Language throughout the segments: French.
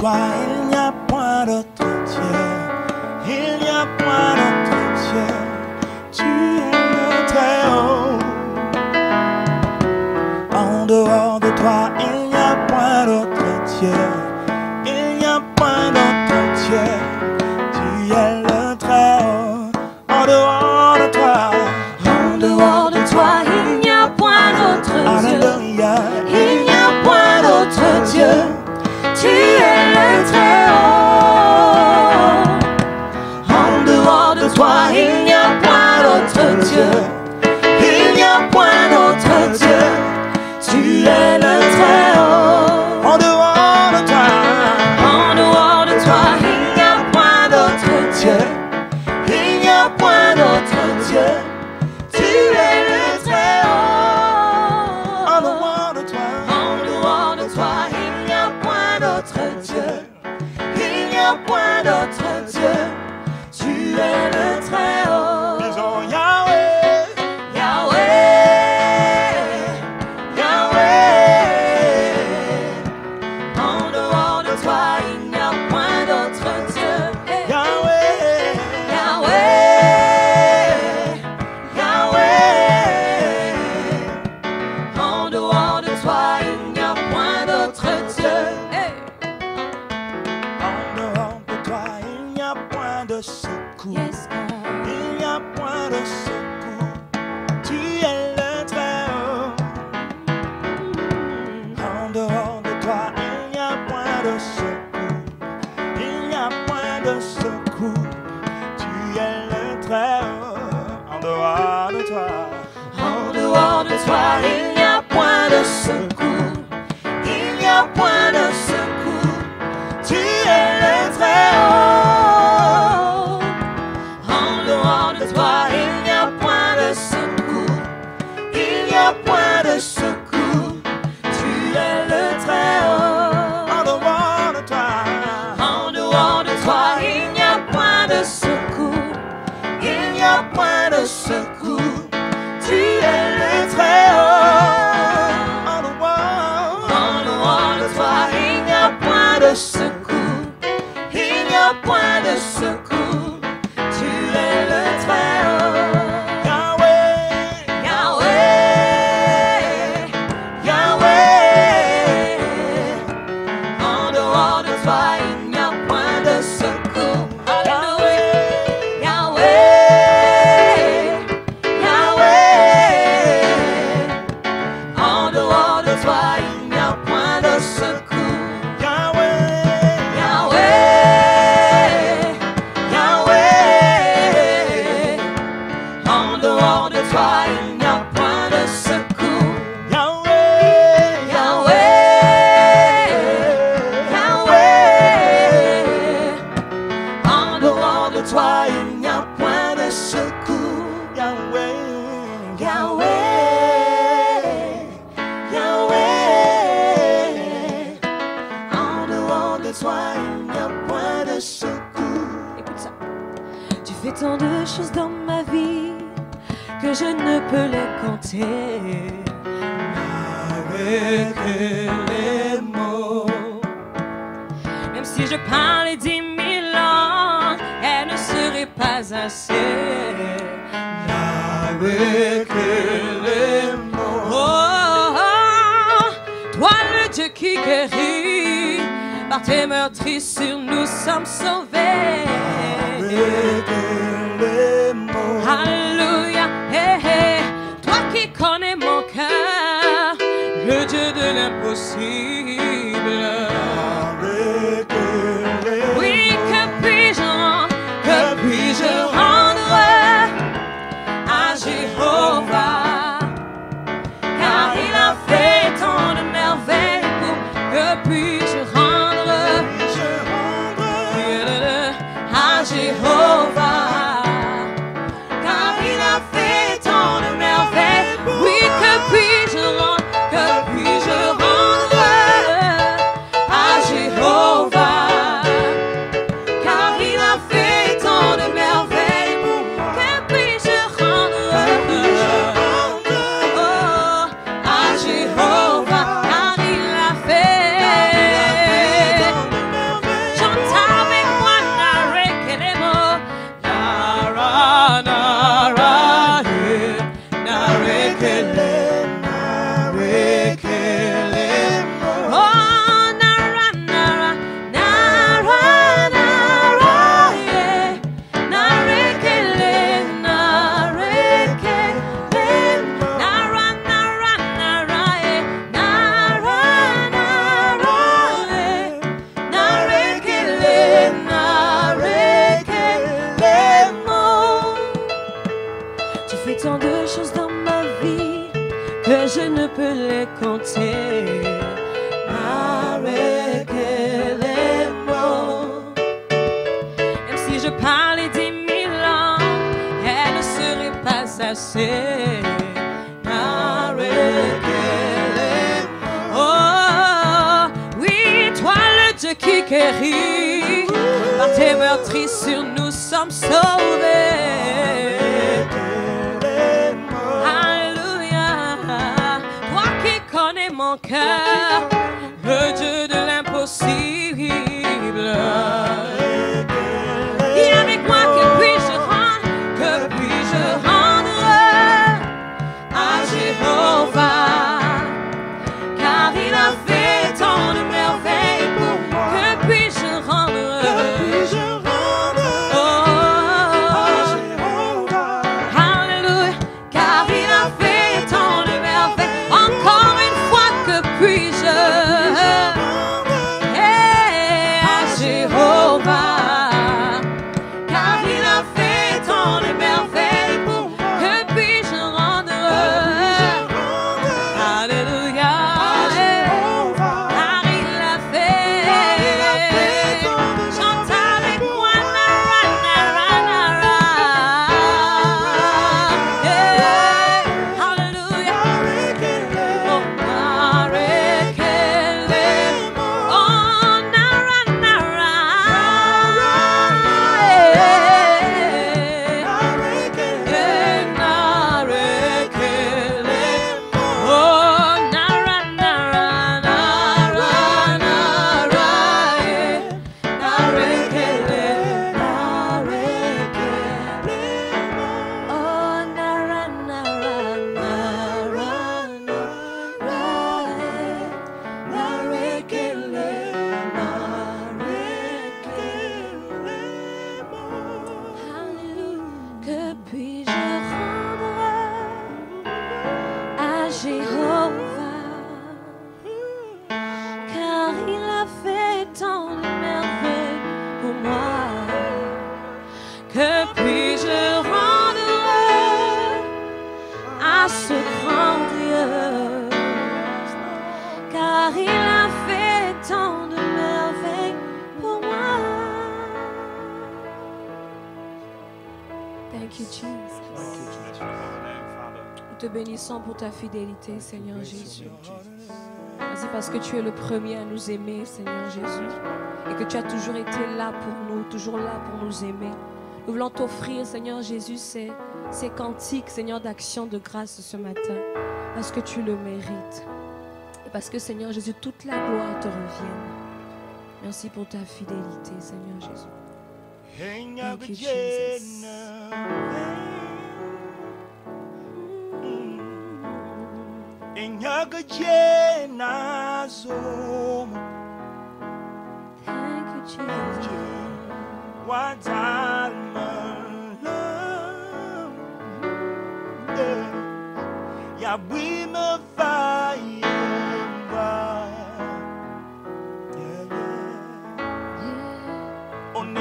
toi, il n'y a point d'autre Dieu. Il n'y a point d'autre Dieu. Tu es le très haut. En dehors de toi, il n'y a point d'autre Dieu. Il n'y a point d'autre Dieu. Tu es le très haut. En dehors de toi, il n'y a point d'autre Dieu. Alléluia. Il n'y a point d'autre Dieu. Tu es le très haut. En dehors de toi, il n'y a point d'autre Dieu. Il n'y a point d'autre Dieu. Tu es le très haut. En dehors de toi, il n'y a point d'autre Dieu. Il n'y a point d'autre Dieu. Tu es le très haut. en dehors de toi, il n'y a point d'autre Dieu. Il n'y a point d'autre Dieu. Tu es le très haut. disons Yahweh. Yahweh, Yahweh. En dehors de toi, il n'y a point d'autre Dieu. Yahweh. Yahweh, Yahweh. En dehors de toi, il n'y a point d'autre Dieu. En dehors de toi, il n'y a point de secours. Yes, God. Il n'y a point de secours. Tu es le très haut. En dehors de toi, il n'y a point de secours. Il n'y a point de secours. Tu es le très haut. En dehors de toi, En dehors de toi, il n'y a point de secours. Il n'y a point de secours. Tu es le très haut. En dehors de toi, il n'y a point de secours. Il n'y a point de secours. Tu es le très haut. en dehors de toi, En dehors de toi, il n'y a point de secours. Il n'y a point de secours. Tu es le très haut. en dehors, En dehors de toi, il n'y a point de secours. Il n'y a point de secours. Tu es le très haut. Yahweh. Yahweh, Yahweh. En dehors de toi, il n'y a point de secours. Alléluia. Yahweh, Yahweh. En dehors de toi, il n'y a point de secours. Yahweh. Yahweh, Yahweh. En dehors de toi, il n'y a point de secours. Yahweh. Yahweh, Yahweh. En dehors de toi, il n'y a point de secours. Yahweh. Yahweh, Yahweh. En dehors de toi, il n'y a point de secours. Écoute ça. Tu fais tant de choses dans ma vie que je ne peux les compter. Avec les mots. Même si je parlais 10 000 langues, elles ne seraient pas assez. Avec les mots. Oh, oh, toi le Dieu qui guérit, par tes meurtrissures nous sommes sauvés. Avec les mots. Alléluia, hey, hey. Toi qui connais mon cœur, le Dieu de l'impossible. Avec les mots. Oui, que puis-je rendre à Jéhovah, car il a fait tant de merveilles pour que puis-je rendre à Jéhovah, car il a fait tant de merveilles. Oui, que puis-je rendre à Jéhovah, car il a fait tant de merveilles. Que puis-je rendre Tu fais tant de choses dans ma vie que je ne peux les compter. Avec les mots, même si je parlais 10 000 langues, elles ne seraient pas assez. Avec les mots, oh oui, toi le Dieu qui guérit, par tes meurtrissures nous sommes sauvés. Mon cœur, le Dieu de l'impossible. Et avec moi, que puis-je rendre à Jéhovah, car il a fait tant de merveilles pour moi. Que puis-je rendre à Jéhovah, alléluia, car il a fait tant de merveilles. Encore une fois, que puis-je à Jéhovah, car il a fait tant de merveilles pour moi. Que puis-je rendre alléluia, car il a fait. Chante avec moi, alléluia. Que puis-je rendre à Jéhovah, car il a fait tant de merveilles pour moi. Que puis-je rendre à ce grand Dieu, car il a fait tant de merveilles pour moi. Thank you, Jesus. Nous te bénissons pour ta fidélité, Seigneur Jésus. Merci parce que tu es le premier à nous aimer, Seigneur Jésus. Et que tu as toujours été là pour nous, toujours là pour nous aimer. Nous voulons t'offrir, Seigneur Jésus, ces cantiques, Seigneur, d'action de grâce ce matin. Parce que tu le mérites. Et parce que, Seigneur Jésus, toute la gloire te revienne. Merci pour ta fidélité, Seigneur Jésus. Thank you, Jesus. Thank you, Jesus. What I'm alone, yeah, we me fire, on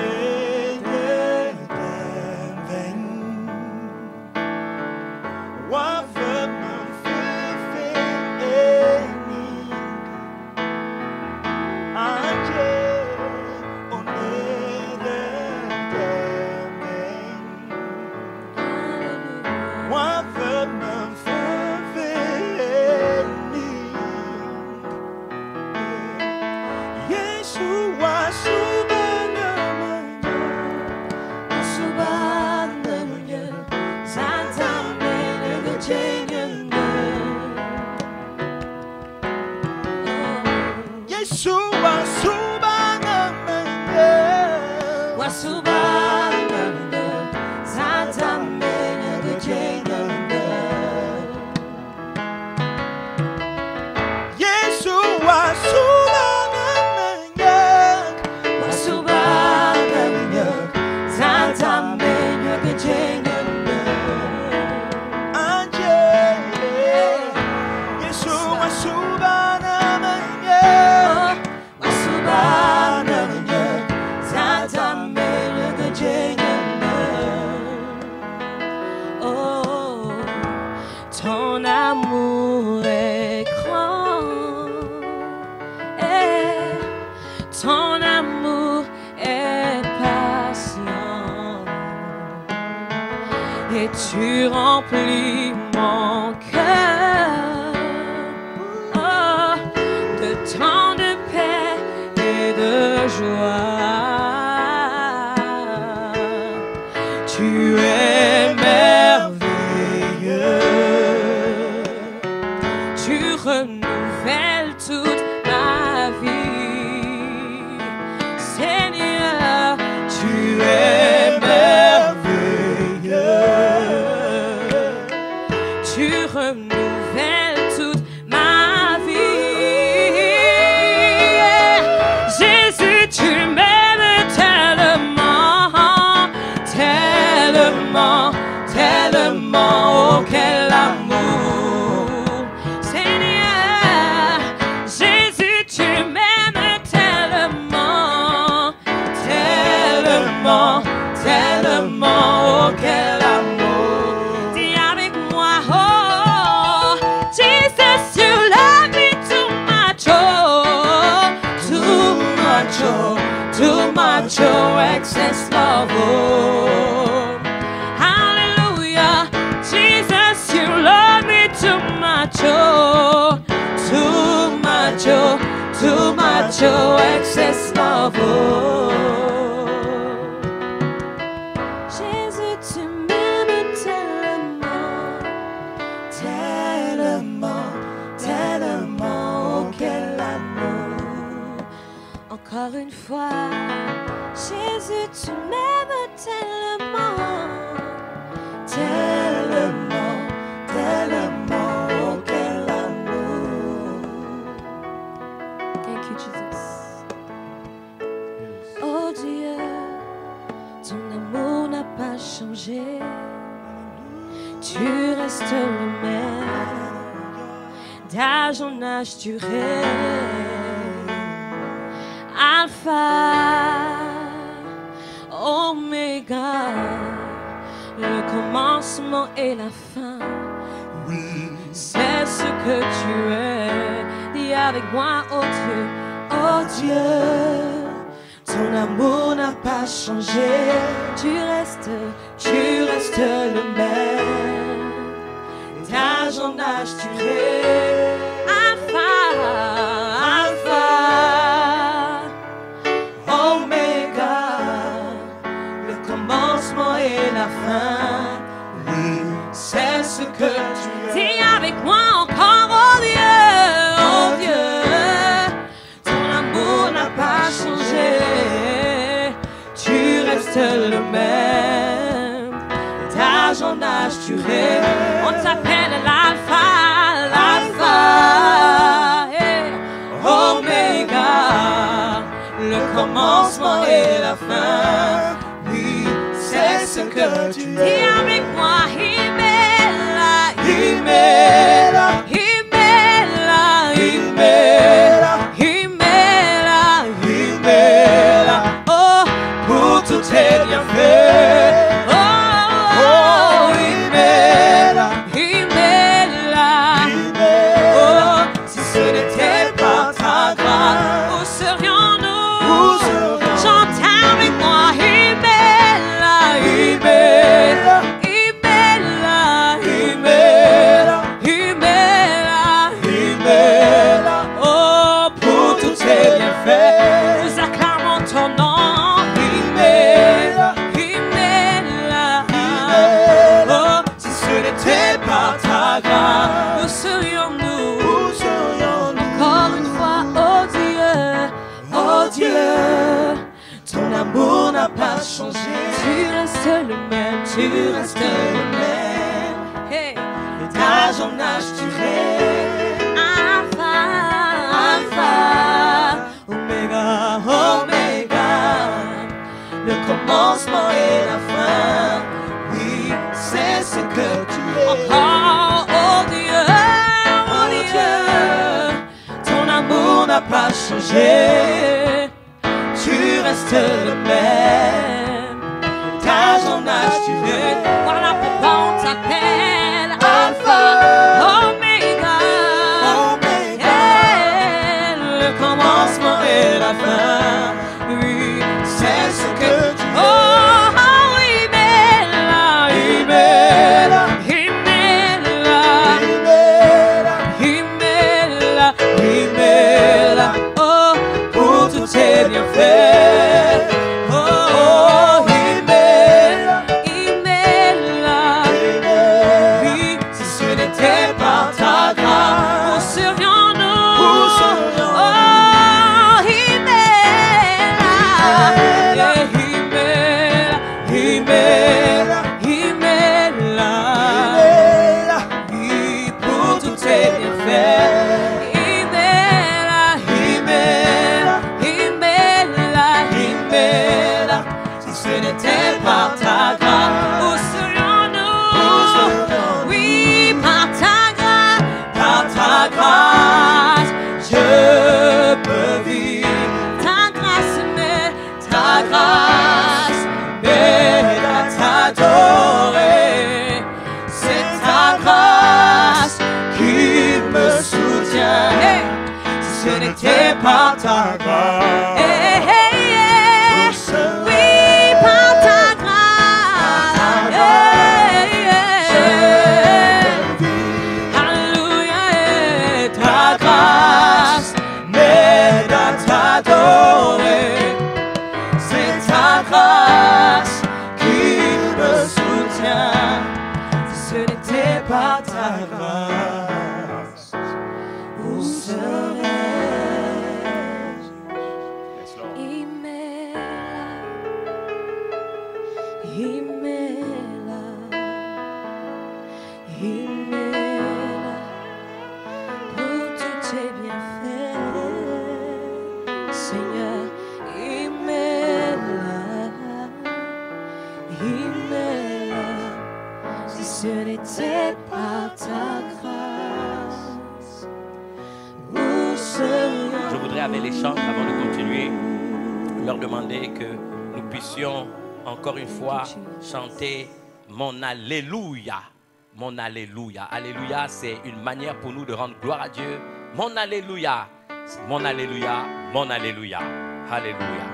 ton amour est grand, et ton amour est patient, et tu remplis mon cœur de tant de paix et de joie. Tu es merveilleux, tu renouvelles toute ma vie. Seigneur, tu es merveilleux, tu renouvelles toute ma vie. Jésus, tu m'aimes tellement, tellement, tellement, oh quel amour. Seigneur, Jésus, tu m'aimes tellement, tellement, tellement, oh quel amour. Dis avec moi, oh, Jesus, you love me too much, oh, too much, oh, too much, oh, excess love, oh. Hallelujah, Jesus, you love me too much, oh, too much, oh, too much, oh, excess love, oh. Jésus, tu m'aimes tellement, tellement, tellement, oh quel amour. Encore une fois, Jésus, tu m'aimes tellement, tellement, tellement, oh quel amour. Thank you, Jesus. Oh Dieu, ton amour n'a pas changé, tu restes le même, d'âge en âge tu règnes, Alpha, Oméga, le commencement et la fin. C'est ce que tu es. Dis avec moi, oh Dieu, oh Dieu, ton amour n'a pas changé. Tu restes le même. D'âge en âge tu règnes. Alpha, Alpha, Oméga, le commencement et la fin. C'est ce que tu es. Dis avec moi encore, oh Dieu, ton amour n'a pas changé. Tu restes le même. D'âge en âge tu règnes. On t'appelle l'Alpha, l'Alpha, Oméga, le commencement et la fin. Oui, c'est ce que tu es. Dis avec moi, Himela, Himela, Himela, Himela, Himela, Himela. Oh, pour tous tes bienfaits. Oh, Himela, Himela. Oh, si ce n'était pas ta grâce, où serions-nous? Chante avec moi, Himela, Himela, Himela, Himela, Himela, Himela. Oh, pour tous tes bienfaits, nous acclamons ton nom, Himela, Himela, Himela. Oh, si ce n'était pas ta grâce, où serions-nous? Encore une fois, oh Dieu, ton amour n'a pas changé. Tu restes le même, tu restes le même. Hey. D'âge en âge tu règnes. Alpha, Alpha, Oméga, Oméga, le commencement et la fin. Oui, c'est ce que tu es. Encore, oh Dieu, ton amour n'a pas changé. Tu restes le même. D'âge en âge tu règnes. Voilà pourquoi on t'appelle Alpha. grâce, je peux vivre. Ta grâce m'aide à t'adorer. C'est ta grâce qui me soutient. Hey. Si ce n'était pas ta grâce, hey, hey, yeah. Oui, par ta grâce, hey, yeah. Alléluia, ta grâce m'aide à t'adorer. C'est ta grâce qui me soutient. Si ce n'était pas ta grâce, où serais-je? Il m'est là, il m'est là pour tous tes bienfaits, Seigneur. Il m'est là, si ce n'était pas ta grâce, où serais-je? Je voudrais, avec les chants, avant de continuer, leur demander que nous puissions encore une fois chanter mon Alléluia. Mon Alléluia. Alléluia, c'est une manière pour nous de rendre gloire à Dieu. Mon Alléluia. Mon Alléluia. Mon Alléluia. Alléluia.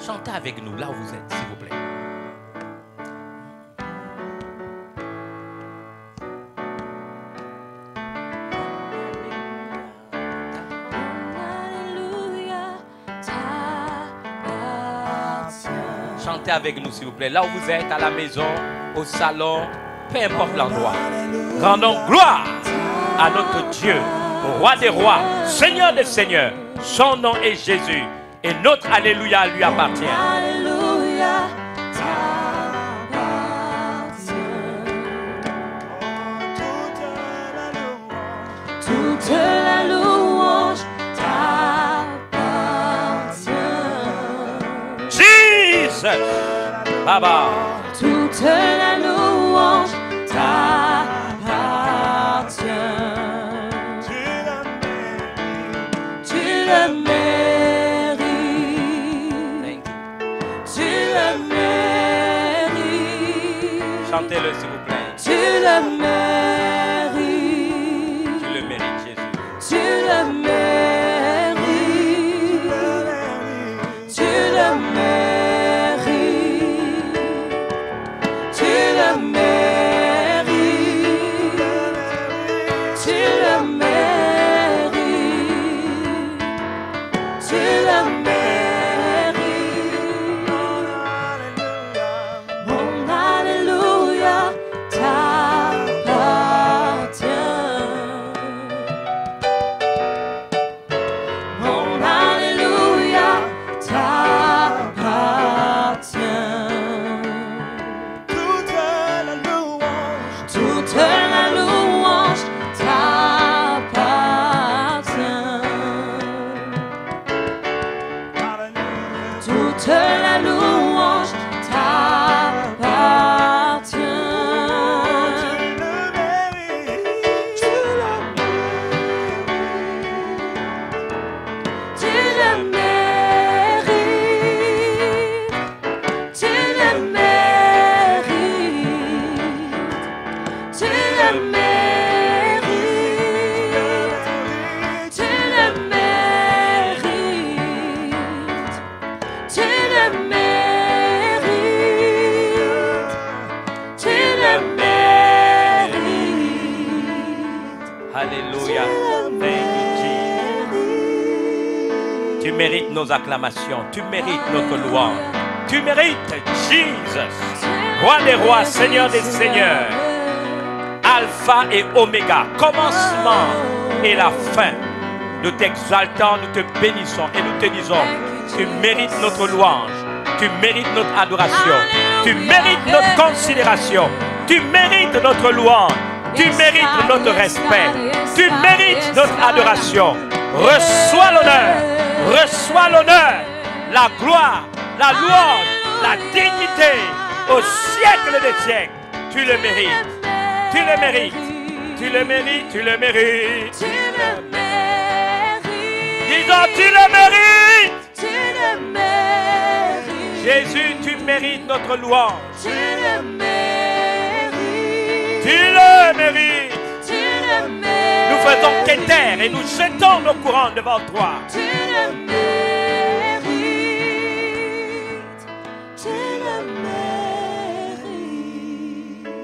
Chantez avec nous là où vous êtes, s'il vous plaît. Chantez avec nous, s'il vous plaît. Là où vous êtes, à la maison, au salon, peu importe l'endroit. Rendons gloire à notre Dieu, Roi des rois, Seigneur des seigneurs. Son nom est Jésus. Et notre Alléluia lui appartient. Alléluia, toute la louange t'appartient. Jesus, Baba. Toute la louange t'appartient. Tu le mérites. Tu le mérites. Chantez-le, s'il vous plaît. Tu le mérites. Tu le mérites, Jésus. Tu le mérites. Tu le mérites. Tu le mérites. Tu le mérites. Tu le mérites. Mon Alléluia t'appartient. Mon Alléluia t'appartient. Toute la louange, Toute la louange t'appartient. Alléluia. Toute la louange t'appartient. Tu le mérites. Tu le mérites. Tu le mérites. Tu le mérites. Tu le mérites. Tu le mérites. Alléluia. Thank you, Jesus. Tu mérites nos acclamations. Tu mérites notre louange. Tu mérites, Jesus. Roi des rois, Seigneur des seigneurs. Alpha et Oméga. Commencement et la fin. Nous t'exaltons, nous te bénissons et nous te disons, tu mérites notre louange. Tu mérites notre adoration. Tu mérites notre considération. Tu mérites notre louange. Tu mérites notre respect. Tu mérites notre adoration. Reçois l'honneur. Reçois l'honneur. La gloire, la louange, la dignité au siècle des siècles. Tu le mérites. Tu le mérites. Tu le mérites. Tu le mérites. Tu le mérites. Disons, tu le mérites. Tu le mérites. Jésus, tu mérites notre louange. Tu le mérites. Tu le mérites. Tu le mérites. Nous faisons qu'éterre et nous jetons nos courants devant toi. Tu le mérites. Tu le mérites.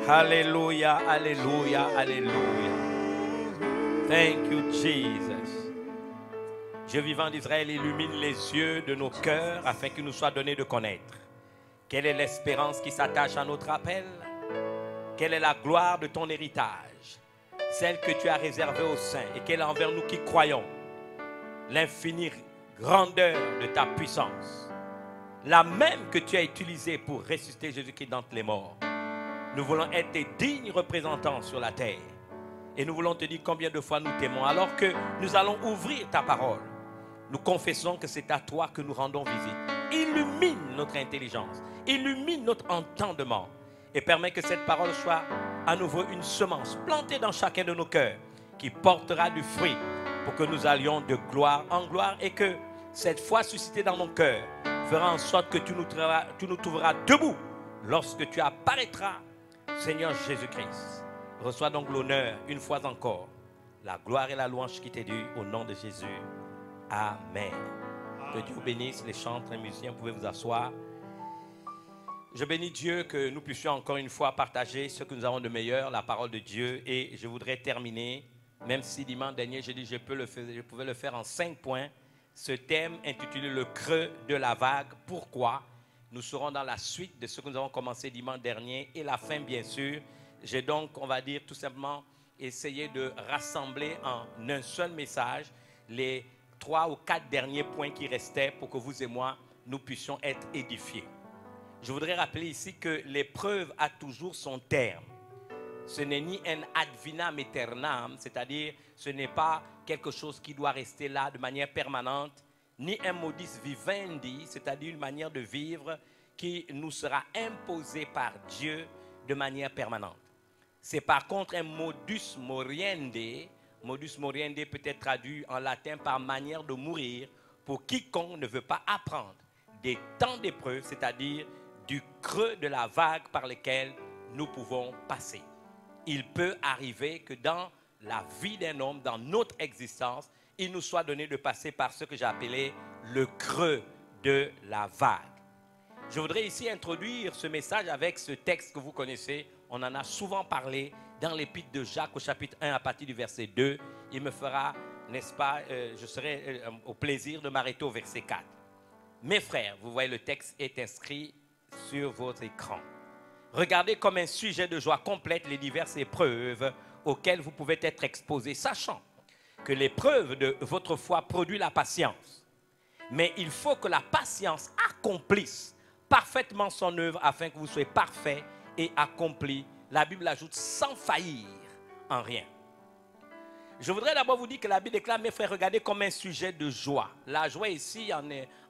Alléluia, alléluia, alléluia. Thank you, Jesus. Dieu vivant d'Israël, illumine les yeux de nos cœurs afin qu'il nous soit donné de connaître. Quelle est l'espérance qui s'attache à notre appel? Quelle est la gloire de ton héritage? Celle que tu as réservée aux saints et quelle est envers nous qui croyons? L'infinie grandeur de ta puissance. La même que tu as utilisée pour ressusciter Jésus-Christ d'entre les morts. Nous voulons être tes dignes représentants sur la terre. Et nous voulons te dire combien de fois nous t'aimons. Alors que nous allons ouvrir ta parole, nous confessons que c'est à toi que nous rendons visite. Illumine notre intelligence. Illumine notre entendement. Et permets que cette parole soit à nouveau une semence plantée dans chacun de nos cœurs qui portera du fruit pour que nous allions de gloire en gloire et que cette foi suscitée dans nos cœurs fera en sorte que tu nous trouveras debout lorsque tu apparaîtras, Seigneur Jésus-Christ. Reçois donc l'honneur une fois encore, la gloire et la louange qui t'est due au nom de Jésus. Amen. Que Dieu bénisse les chantres, les musiciens, vous pouvez vous asseoir. Je bénis Dieu que nous puissions encore une fois partager ce que nous avons de meilleur, la parole de Dieu. Et je voudrais terminer, même si dimanche dernier, j'ai dit que je pouvais le faire en 5 points. Ce thème intitulé « Le creux de la vague ». Pourquoi? Nous serons dans la suite de ce que nous avons commencé dimanche dernier et la fin, bien sûr. J'ai donc, on va dire, tout simplement essayé de rassembler en un seul message les 3 ou 4 derniers points qui restaient pour que vous et moi, nous puissions être édifiés. Je voudrais rappeler ici que l'épreuve a toujours son terme. Ce n'est ni un ad vinam aeternam, c'est-à-dire ce n'est pas quelque chose qui doit rester là de manière permanente, ni un modus vivendi, c'est-à-dire une manière de vivre qui nous sera imposée par Dieu de manière permanente. C'est par contre un modus moriendi. Modus moriendi peut être traduit en latin par manière de mourir pour quiconque ne veut pas apprendre des temps d'épreuve, c'est-à-dire du creux de la vague par lequel nous pouvons passer. Il peut arriver que dans la vie d'un homme, dans notre existence, il nous soit donné de passer par ce que j'ai appelé le creux de la vague. Je voudrais ici introduire ce message avec ce texte que vous connaissez. On en a souvent parlé dans l'épître de Jacques au chapitre 1 à partir du verset 2. Il me fera, n'est-ce pas, je serai au plaisir de m'arrêter au verset 4. Mes frères, vous voyez le texte est inscrit sur votre écran. Regardez comme un sujet de joie complète les diverses épreuves auxquelles vous pouvez être exposés, sachant que l'épreuve de votre foi produit la patience. Mais il faut que la patience accomplisse parfaitement son œuvre afin que vous soyez parfaits et accomplis. La Bible ajoute sans faillir en rien. Je voudrais d'abord vous dire que la Bible déclare, mes frères, regardez comme un sujet de joie. La joie ici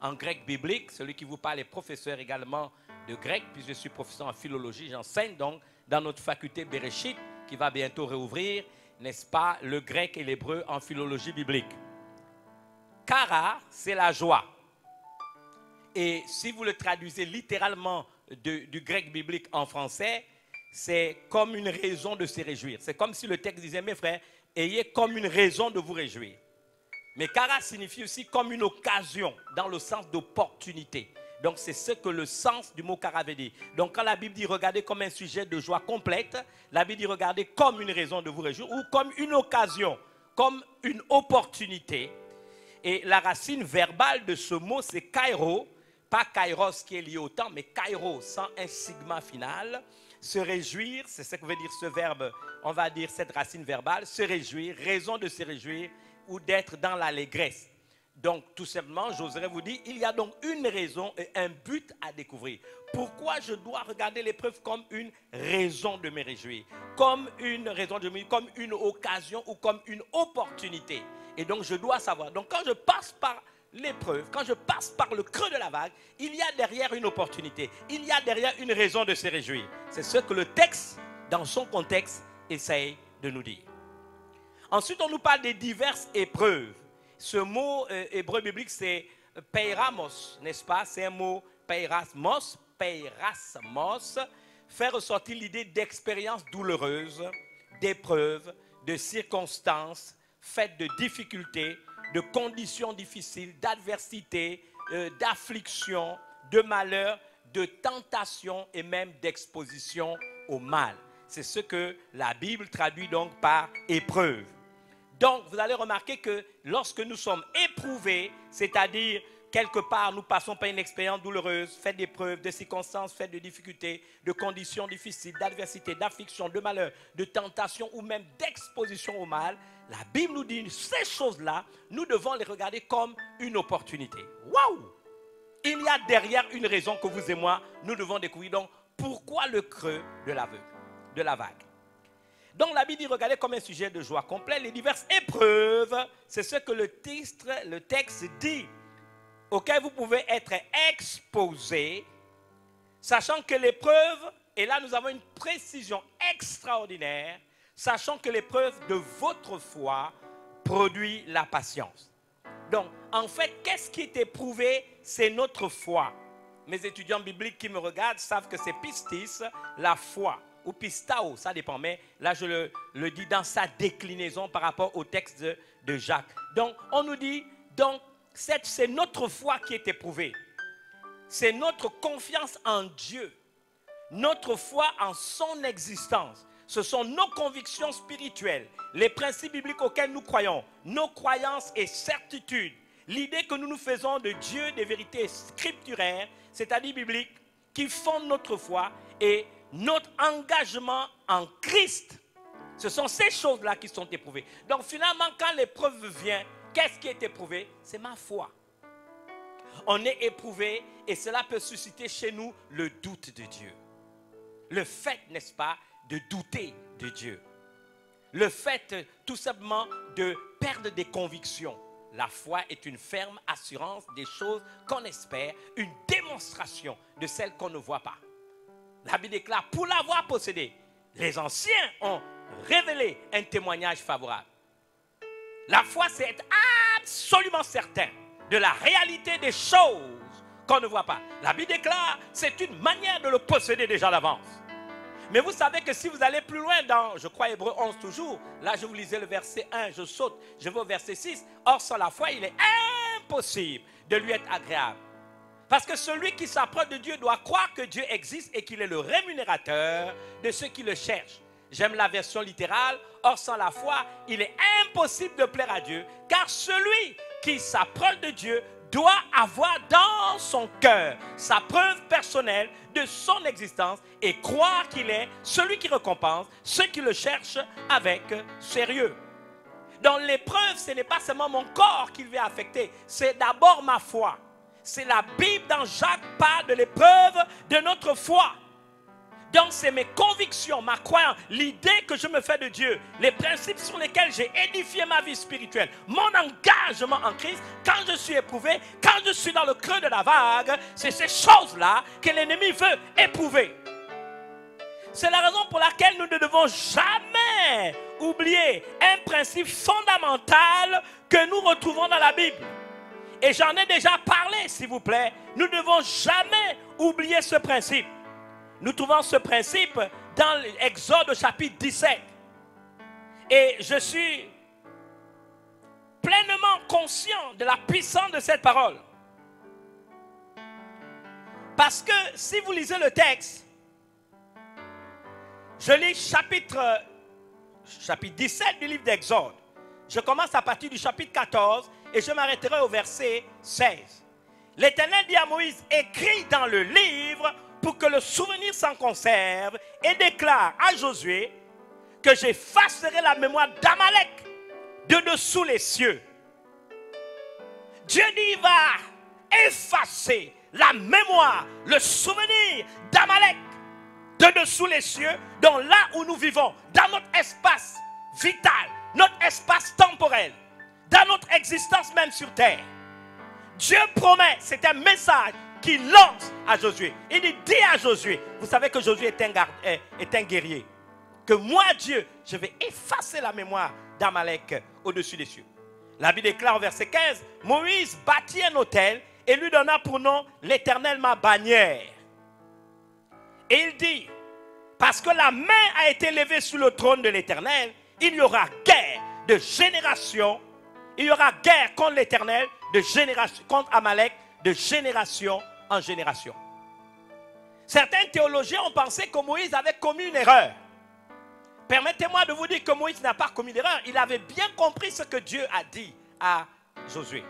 en grec biblique, celui qui vous parle est professeur également de grec, puis je suis professeur en philologie, j'enseigne donc dans notre faculté Bereshit qui va bientôt réouvrir, n'est-ce pas, le grec et l'hébreu en philologie biblique. Kara, c'est la joie. Et si vous le traduisez littéralement du grec biblique en français, c'est comme une raison de se réjouir. C'est comme si le texte disait, mes frères, ayez comme une raison de vous réjouir. Mais kara signifie aussi comme une occasion, dans le sens d'opportunité. Donc c'est ce que le sens du mot kara veut dire. Donc quand la Bible dit regardez comme un sujet de joie complète, la Bible dit regardez comme une raison de vous réjouir ou comme une occasion, comme une opportunité. Et la racine verbale de ce mot c'est kairo, pas kairos qui est lié au temps, mais kairo sans un sigma final. Se réjouir, c'est ce que veut dire ce verbe, on va dire cette racine verbale, se réjouir, raison de se réjouir ou d'être dans l'allégresse. Donc tout simplement, j'oserais vous dire, il y a donc une raison et un but à découvrir. Pourquoi je dois regarder l'épreuve comme une raison de me réjouir, comme une raison de me réjouir, comme une occasion ou comme une opportunité. Et donc je dois savoir, donc quand je passe par l'épreuve, quand je passe par le creux de la vague, il y a derrière une opportunité, il y a derrière une raison de se réjouir. C'est ce que le texte dans son contexte, essaye de nous dire. Ensuite, on nous parle des diverses épreuves. Ce mot hébreu biblique, c'est peiramos, n'est-ce pas? C'est un mot peirasmos, fait ressortir l'idée d'expériences douloureuses, d'épreuves, de circonstances faites de difficultés, de conditions difficiles, d'adversité, d'affliction, de malheur, de tentation et même d'exposition au mal. C'est ce que la Bible traduit donc par épreuve. Donc, vous allez remarquer que lorsque nous sommes éprouvés, c'est-à-dire quelque part nous passons par une expérience douloureuse, faite d'épreuves, de circonstances, faite de difficultés, de conditions difficiles, d'adversité, d'affliction, de malheur, de tentation ou même d'exposition au mal, la Bible nous dit ces choses-là, nous devons les regarder comme une opportunité. Waouh! Il y a derrière une raison que vous et moi, nous devons découvrir. Donc, pourquoi le creux de la vague? Donc, la Bible dit, regardez comme un sujet de joie complet. Les diverses épreuves, c'est ce que le texte dit, auquel vous pouvez être exposé, sachant que l'épreuve, et là nous avons une précision extraordinaire, sachant que l'épreuve de votre foi produit la patience. Donc, en fait, qu'est-ce qui est éprouvé? C'est notre foi. Mes étudiants bibliques qui me regardent savent que c'est pistis, la foi, ou pistao, ça dépend, mais là je le dis dans sa déclinaison par rapport au texte de Jacques. Donc, on nous dit, donc, c'est notre foi qui est éprouvée. C'est notre confiance en Dieu, notre foi en son existence. Ce sont nos convictions spirituelles, les principes bibliques auxquels nous croyons, nos croyances et certitudes, l'idée que nous nous faisons de Dieu, des vérités scripturaires, c'est-à-dire bibliques, qui fondent notre foi et notre engagement en Christ. Ce sont ces choses-là qui sont éprouvées. Donc finalement, quand l'épreuve vient, qu'est-ce qui est éprouvé? C'est ma foi. On est éprouvé et cela peut susciter chez nous le doute de Dieu. Le fait, n'est-ce pas, de douter de Dieu. Le fait, tout simplement, de perdre des convictions. La foi est une ferme assurance des choses qu'on espère, une démonstration de celles qu'on ne voit pas. La Bible déclare, pour l'avoir possédé, les anciens ont révélé un témoignage favorable. La foi, c'est être absolument certain de la réalité des choses qu'on ne voit pas. La Bible déclare, c'est une manière de le posséder déjà d'avance. Mais vous savez que si vous allez plus loin dans, je crois, Hébreux 11 toujours, là je vous lisais le verset 1, je saute, je vais au verset 6. Or, sans la foi, il est impossible de lui être agréable. Parce que celui qui s'approche de Dieu doit croire que Dieu existe et qu'il est le rémunérateur de ceux qui le cherchent. J'aime la version littérale. Or, sans la foi, il est impossible de plaire à Dieu, car celui qui s'approche de Dieu doit avoir dans son cœur sa preuve personnelle de son existence et croire qu'il est celui qui récompense ceux qui le cherchent avec sérieux. Dans l'épreuve, ce n'est pas seulement mon corps qui va affecter, c'est d'abord ma foi. C'est la Bible dans Jacques parle de l'épreuve de notre foi. Donc c'est mes convictions, ma croyance, l'idée que je me fais de Dieu, les principes sur lesquels j'ai édifié ma vie spirituelle, mon engagement en Christ, quand je suis éprouvé, quand je suis dans le creux de la vague, c'est ces choses-là que l'ennemi veut éprouver. C'est la raison pour laquelle nous ne devons jamais oublier un principe fondamental que nous retrouvons dans la Bible. Et j'en ai déjà parlé, s'il vous plaît. Nous ne devons jamais oublier ce principe. Nous trouvons ce principe dans l'Exode chapitre 17. Et je suis pleinement conscient de la puissance de cette parole. Parce que si vous lisez le texte, je lis chapitre 17 du livre d'Exode. Je commence à partir du chapitre 14 et je m'arrêterai au verset 16. L'Éternel dit à Moïse, écris dans le livre pour que le souvenir s'en conserve et déclare à Josué que j'effacerai la mémoire d'Amalek de dessous les cieux. Dieu dit, il va effacer la mémoire, le souvenir d'Amalek de dessous les cieux, dans là où nous vivons, dans notre espace vital, notre espace temporel, dans notre existence même sur terre. Dieu promet, c'est un message qu'il lance à Josué. Il dit à Josué, vous savez que Josué est un guerrier. que moi, Dieu, je vais effacer la mémoire d'Amalek au-dessus des cieux. La Bible déclare au verset 15, Moïse bâtit un autel et lui donna pour nom l'Éternel ma bannière. Et il dit, parce que la main a été levée sur le trône de l'Éternel, il y aura guerre de génération, il y aura guerre contre l'Éternel, de génération, contre Amalek, de génération en génération. Certains théologiens ont pensé que Moïse avait commis une erreur. Permettez-moi de vous dire que Moïse n'a pas commis d'erreur. Il avait bien compris ce que Dieu a dit à Josué.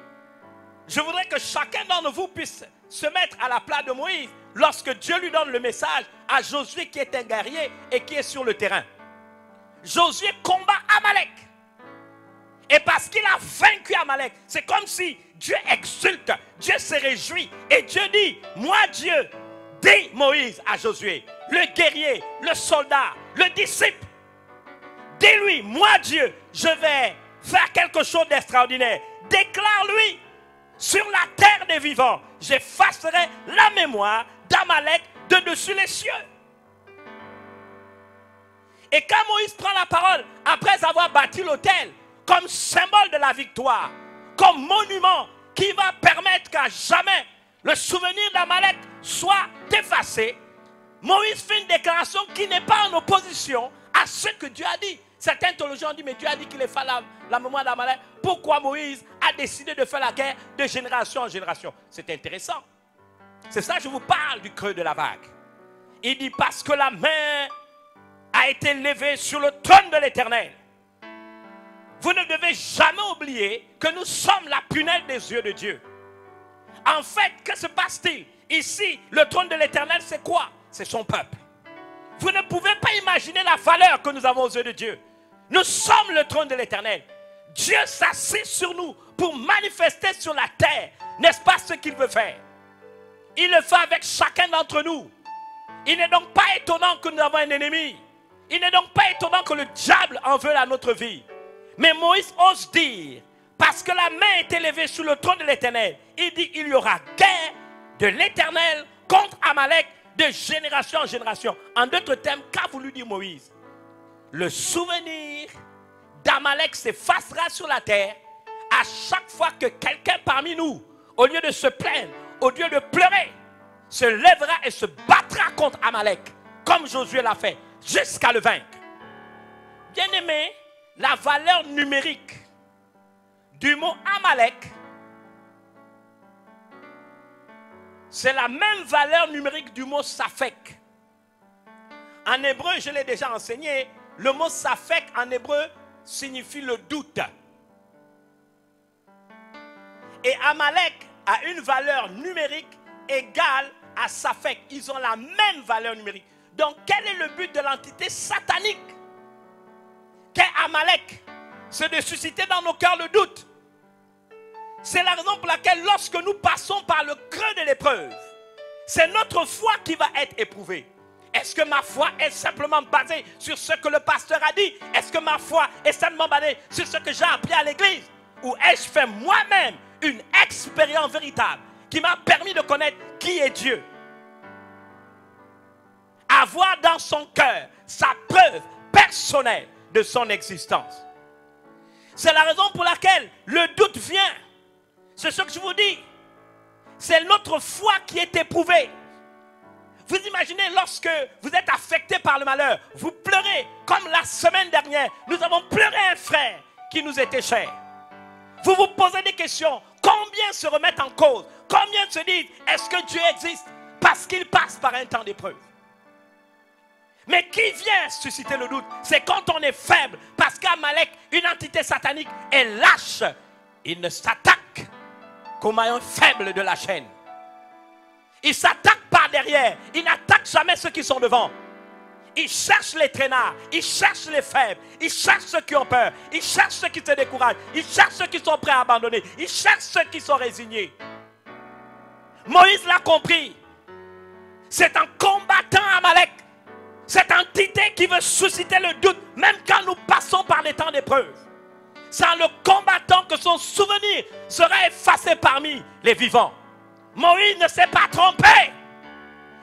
Je voudrais que chacun d'entre vous puisse se mettre à la place de Moïse lorsque Dieu lui donne le message à Josué qui est un guerrier et qui est sur le terrain. Josué combat Amalek. Et parce qu'il a vaincu Amalek, c'est comme si Dieu exulte, Dieu se réjouit. Et Dieu dit, moi Dieu, dis Moïse à Josué, le guerrier, le soldat, le disciple, dis-lui, moi Dieu, je vais faire quelque chose d'extraordinaire. Déclare-lui, sur la terre des vivants, j'effacerai la mémoire d'Amalek de dessus les cieux. Et quand Moïse prend la parole, après avoir bâti l'autel, comme symbole de la victoire, comme monument qui va permettre qu'à jamais le souvenir d'Amalek soit effacé, Moïse fait une déclaration qui n'est pas en opposition à ce que Dieu a dit. Certains théologiens ont dit, mais Dieu a dit qu'il efface la mémoire d'Amalek. Pourquoi Moïse a décidé de faire la guerre de génération en génération? C'est intéressant. C'est ça que je vous parle du creux de la vague. Il dit, parce que la main a été levée sur le trône de l'Éternel. Vous ne devez jamais oublier que nous sommes la prunelle des yeux de Dieu. En fait, que se passe-t-il? Ici, le trône de l'Éternel, c'est quoi? C'est son peuple. Vous ne pouvez pas imaginer la valeur que nous avons aux yeux de Dieu. Nous sommes le trône de l'Éternel. Dieu s'assied sur nous pour manifester sur la terre, n'est-ce pas ce qu'il veut faire? Il le fait avec chacun d'entre nous. Il n'est donc pas étonnant que nous avons un ennemi. Il n'est donc pas étonnant que le diable en veut à notre vie. Mais Moïse ose dire, parce que la main est élevée sur le trône de l'Éternel, il dit, il y aura guerre de l'Éternel contre Amalek de génération en génération. En d'autres termes, qu'a voulu dire Moïse? Le souvenir d'Amalek s'effacera sur la terre à chaque fois que quelqu'un parmi nous, au lieu de se plaindre, au lieu de pleurer, se lèvera et se battra contre Amalek, comme Josué l'a fait, jusqu'à le vaincre. Bien-aimé, la valeur numérique du mot Amalek, c'est la même valeur numérique du mot Safek. En hébreu, je l'ai déjà enseigné, le mot Safek en hébreu signifie le doute. Et Amalek a une valeur numérique égale à Safek. Ils ont la même valeur numérique. Donc, quel est le but de l'entité satanique qu'est Amalek? C'est de susciter dans nos cœurs le doute. C'est la raison pour laquelle lorsque nous passons par le creux de l'épreuve, c'est notre foi qui va être éprouvée. Est-ce que ma foi est simplement basée sur ce que le pasteur a dit? Est-ce que ma foi est simplement basée sur ce que j'ai appris à l'église? Ou ai-je fait moi-même une expérience véritable qui m'a permis de connaître qui est Dieu? Avoir dans son cœur sa preuve personnelle de son existence. C'est la raison pour laquelle le doute vient. C'est ce que je vous dis. C'est notre foi qui est éprouvée. Vous imaginez lorsque vous êtes affecté par le malheur, vous pleurez comme la semaine dernière. Nous avons pleuré un frère qui nous était cher. Vous vous posez des questions. Combien se remettent en cause? Combien se disent, est-ce que Dieu existe? Parce qu'il passe par un temps d'épreuve. Mais qui vient susciter le doute? C'est quand on est faible. Parce qu'Amalek, une entité satanique, est lâche. Il ne s'attaque qu'au maillon faible de la chaîne. Il s'attaque par derrière. Il n'attaque jamais ceux qui sont devant. Il cherche les traînards. Il cherche les faibles. Il cherche ceux qui ont peur. Il cherche ceux qui se découragent. Il cherche ceux qui sont prêts à abandonner. Il cherche ceux qui sont résignés. Moïse l'a compris. C'est en combattant Amalek, cette entité qui veut susciter le doute, même quand nous passons par des temps d'épreuve. C'est en le combattant que son souvenir sera effacé parmi les vivants. Moïse ne s'est pas trompé.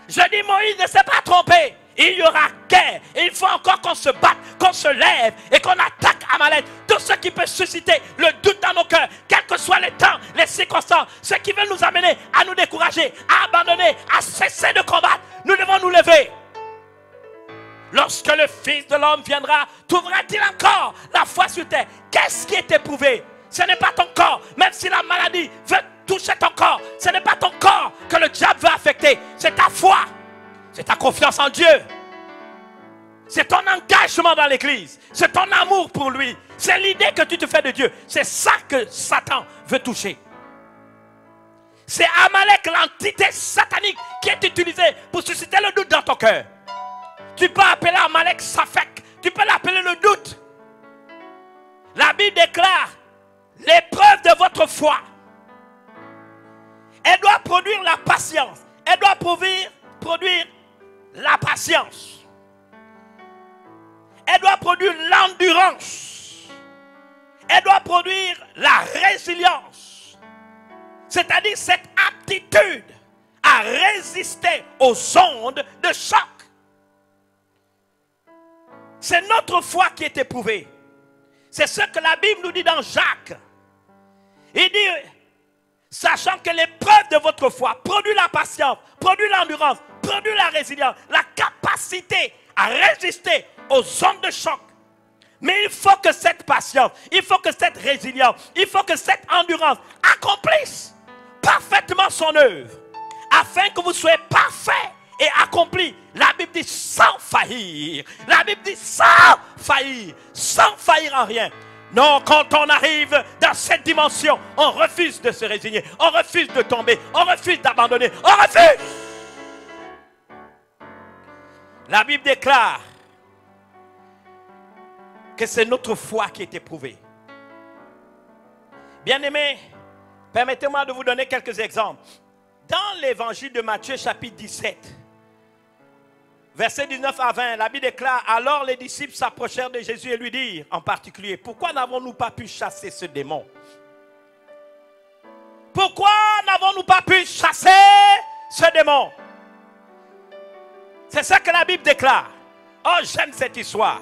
Je dis Moïse ne s'est pas trompé. Il y aura guerre. Il faut encore qu'on se batte, qu'on se lève et qu'on attaque Amalek. Tout ce qui peut susciter le doute dans nos cœurs, quels que soient les temps, les circonstances, ce qui veut nous amener à nous décourager, à abandonner, à cesser de combattre. Nous devons nous lever. Lorsque le Fils de l'homme viendra, trouvera-t-il encore la foi sur terre? Qu'est-ce qui est éprouvé? Ce n'est pas ton corps, même si la maladie veut toucher ton corps. Ce n'est pas ton corps que le diable veut affecter. C'est ta foi. C'est ta confiance en Dieu. C'est ton engagement dans l'église. C'est ton amour pour lui. C'est l'idée que tu te fais de Dieu. C'est ça que Satan veut toucher. C'est Amalek, l'entité satanique, qui est utilisée pour susciter le doute dans ton cœur. Tu peux appeler Amalek Safek. Tu peux l'appeler le doute. La Bible déclare l'épreuve de votre foi. Elle doit produire la patience. Elle doit produire la patience. Elle doit produire l'endurance. Elle doit produire la résilience. C'est-à-dire cette aptitude à résister aux ondes de choc. C'est notre foi qui est éprouvée. C'est ce que la Bible nous dit dans Jacques. Il dit, sachant que l'épreuve de votre foi produit la patience, produit l'endurance, produit la résilience, la capacité à résister aux ondes de choc. Mais il faut que cette patience, il faut que cette résilience, il faut que cette endurance accomplisse parfaitement son œuvre, afin que vous soyez parfaits et accomplis. La Bible dit sans faillir. La Bible dit sans faillir en rien. Non, quand on arrive dans cette dimension, on refuse de se résigner, on refuse de tomber, on refuse d'abandonner, on refuse. La Bible déclare que c'est notre foi qui est éprouvée. Bien-aimés, permettez-moi de vous donner quelques exemples. Dans l'évangile de Matthieu, chapitre 17, versets 19 à 20, la Bible déclare, alors les disciples s'approchèrent de Jésus et lui dirent en particulier, pourquoi n'avons-nous pas pu chasser ce démon? Pourquoi n'avons-nous pas pu chasser ce démon? C'est ça que la Bible déclare. Oh, j'aime cette histoire.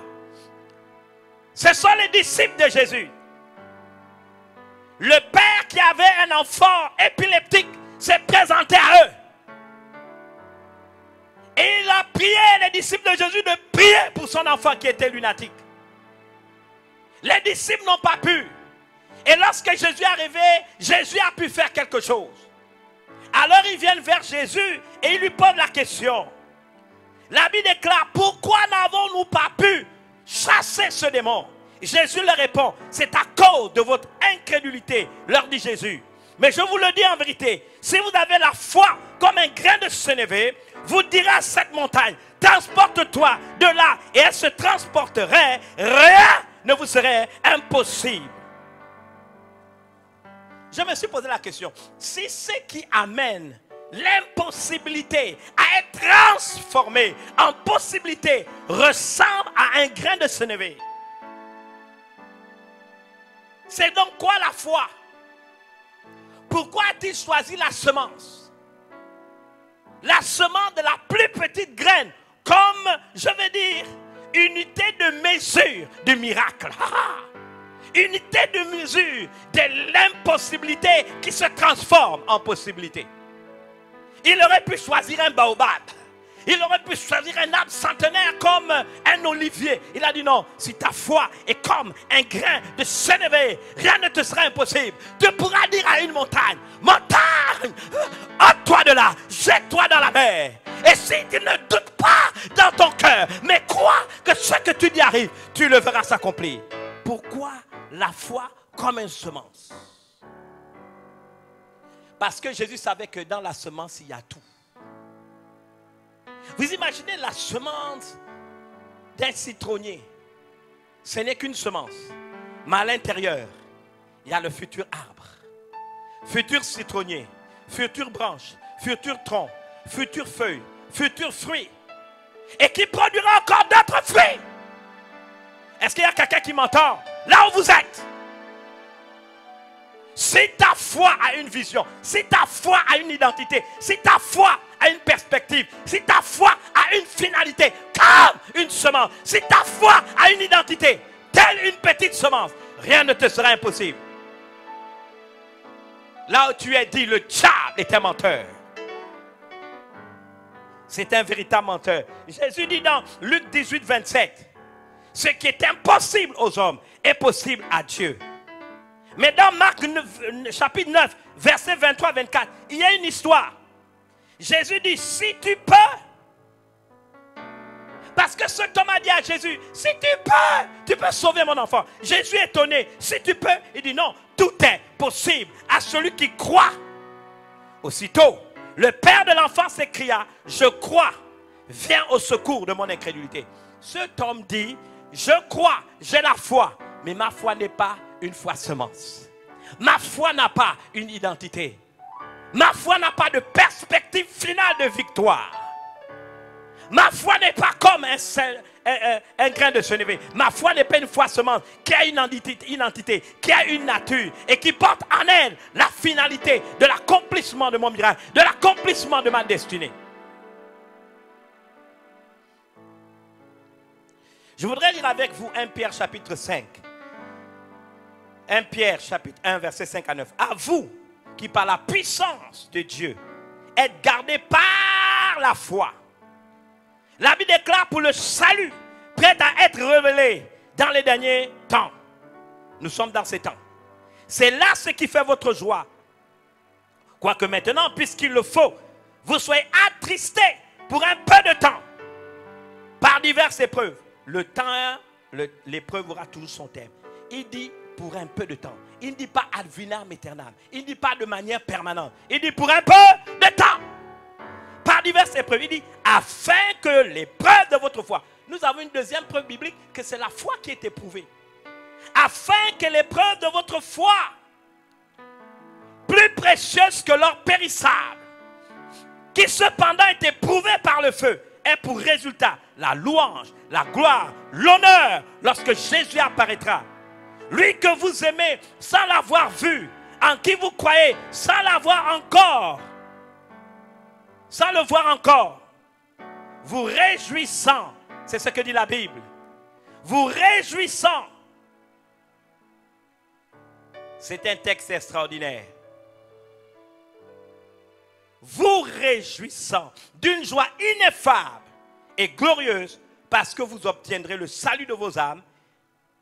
Ce sont les disciples de Jésus. Le père qui avait un enfant épileptique s'est présenté à eux. Et il a prié les disciples de Jésus de prier pour son enfant qui était lunatique. Les disciples n'ont pas pu. Et lorsque Jésus est arrivé, Jésus a pu faire quelque chose. Alors ils viennent vers Jésus et ils lui posent la question. La Bible déclare, pourquoi n'avons-nous pas pu chasser ce démon? Jésus leur répond, c'est à cause de votre incrédulité, leur dit Jésus. Mais je vous le dis en vérité, si vous avez la foi comme un grain de sénévé, vous direz à cette montagne, transporte-toi de là, et elle se transporterait, rien ne vous serait impossible. Je me suis posé la question, si ce qui amène l'impossibilité à être transformé en possibilité ressemble à un grain de sénévé, c'est donc quoi la foi? Pourquoi a-t-il choisi la semence? La semence de la plus petite graine, comme, je veux dire, unité de mesure du miracle. Unité de mesure de l'impossibilité qui se transforme en possibilité. Il aurait pu choisir un baobab. Il aurait pu choisir un arbre centenaire comme un olivier. Il a dit non, si ta foi est comme un grain de sénévé, rien ne te sera impossible. Tu pourras dire à une montagne, montagne, ôte-toi de là, jette-toi dans la mer. Et si tu ne doutes pas dans ton cœur, mais crois que ce que tu dis arrive, tu le verras s'accomplir. Pourquoi la foi comme une semence? Parce que Jésus savait que dans la semence, il y a tout. Vous imaginez la semence d'un citronnier. Ce n'est qu'une semence. Mais à l'intérieur, il y a le futur arbre. Futur citronnier. Future branche. Futur tronc. Future feuille. Futur fruit. Et qui produira encore d'autres fruits. Est-ce qu'il y a quelqu'un qui m'entend? Là où vous êtes. Si ta foi a une vision, si ta foi a une identité, si ta foi a une perspective, si ta foi a une finalité, une semence, si ta foi a une identité, telle une petite semence, rien ne te sera impossible. Là où tu es dit, le diable est un menteur. C'est un véritable menteur. Jésus dit dans Luc 18, 27, ce qui est impossible aux hommes est possible à Dieu. Mais dans Marc 9, chapitre 9, verset 23, 24, il y a une histoire. Jésus dit, si tu peux, parce que cet homme a dit à Jésus, si tu peux sauver mon enfant. Jésus est étonné, si tu peux, il dit non, tout est possible à celui qui croit. Aussitôt, le père de l'enfant s'écria, je crois, viens au secours de mon incrédulité. Cet homme dit, je crois, j'ai la foi, mais ma foi n'est pas une foi semence. Ma foi n'a pas une identité. Ma foi n'a pas de perspective finale de victoire. Ma foi n'est pas comme un grain de sénévé. Ma foi n'est pas une foi semence qui a une identité, qui a une nature et qui porte en elle la finalité de l'accomplissement de mon miracle, de l'accomplissement de ma destinée. Je voudrais lire avec vous 1 Pierre chapitre 5. 1 Pierre chapitre 1 verset 5 à 9. À vous qui par la puissance de Dieu êtes gardés par la foi. La Bible déclare pour le salut prêt à être révélé dans les derniers temps. Nous sommes dans ces temps. C'est là ce qui fait votre joie. Quoique maintenant, puisqu'il le faut, vous soyez attristés pour un peu de temps par diverses épreuves. Le temps, l'épreuve aura toujours son thème. Il dit pour un peu de temps. Il ne dit pas ad vinam aeternam. Il ne dit pas de manière permanente. Il dit pour un peu de temps. Par diverses épreuves. Il dit afin que l'épreuve de votre foi. Nous avons une deuxième preuve biblique que c'est la foi qui est éprouvée. Afin que l'épreuve de votre foi, plus précieuse que l'or périssable, qui cependant est éprouvée par le feu, ait pour résultat la louange, la gloire, l'honneur lorsque Jésus apparaîtra. Lui que vous aimez sans l'avoir vu, en qui vous croyez sans l'avoir encore, sans le voir encore, vous réjouissant, c'est ce que dit la Bible, vous réjouissant. C'est un texte extraordinaire. Vous réjouissant d'une joie ineffable et glorieuse parce que vous obtiendrez le salut de vos âmes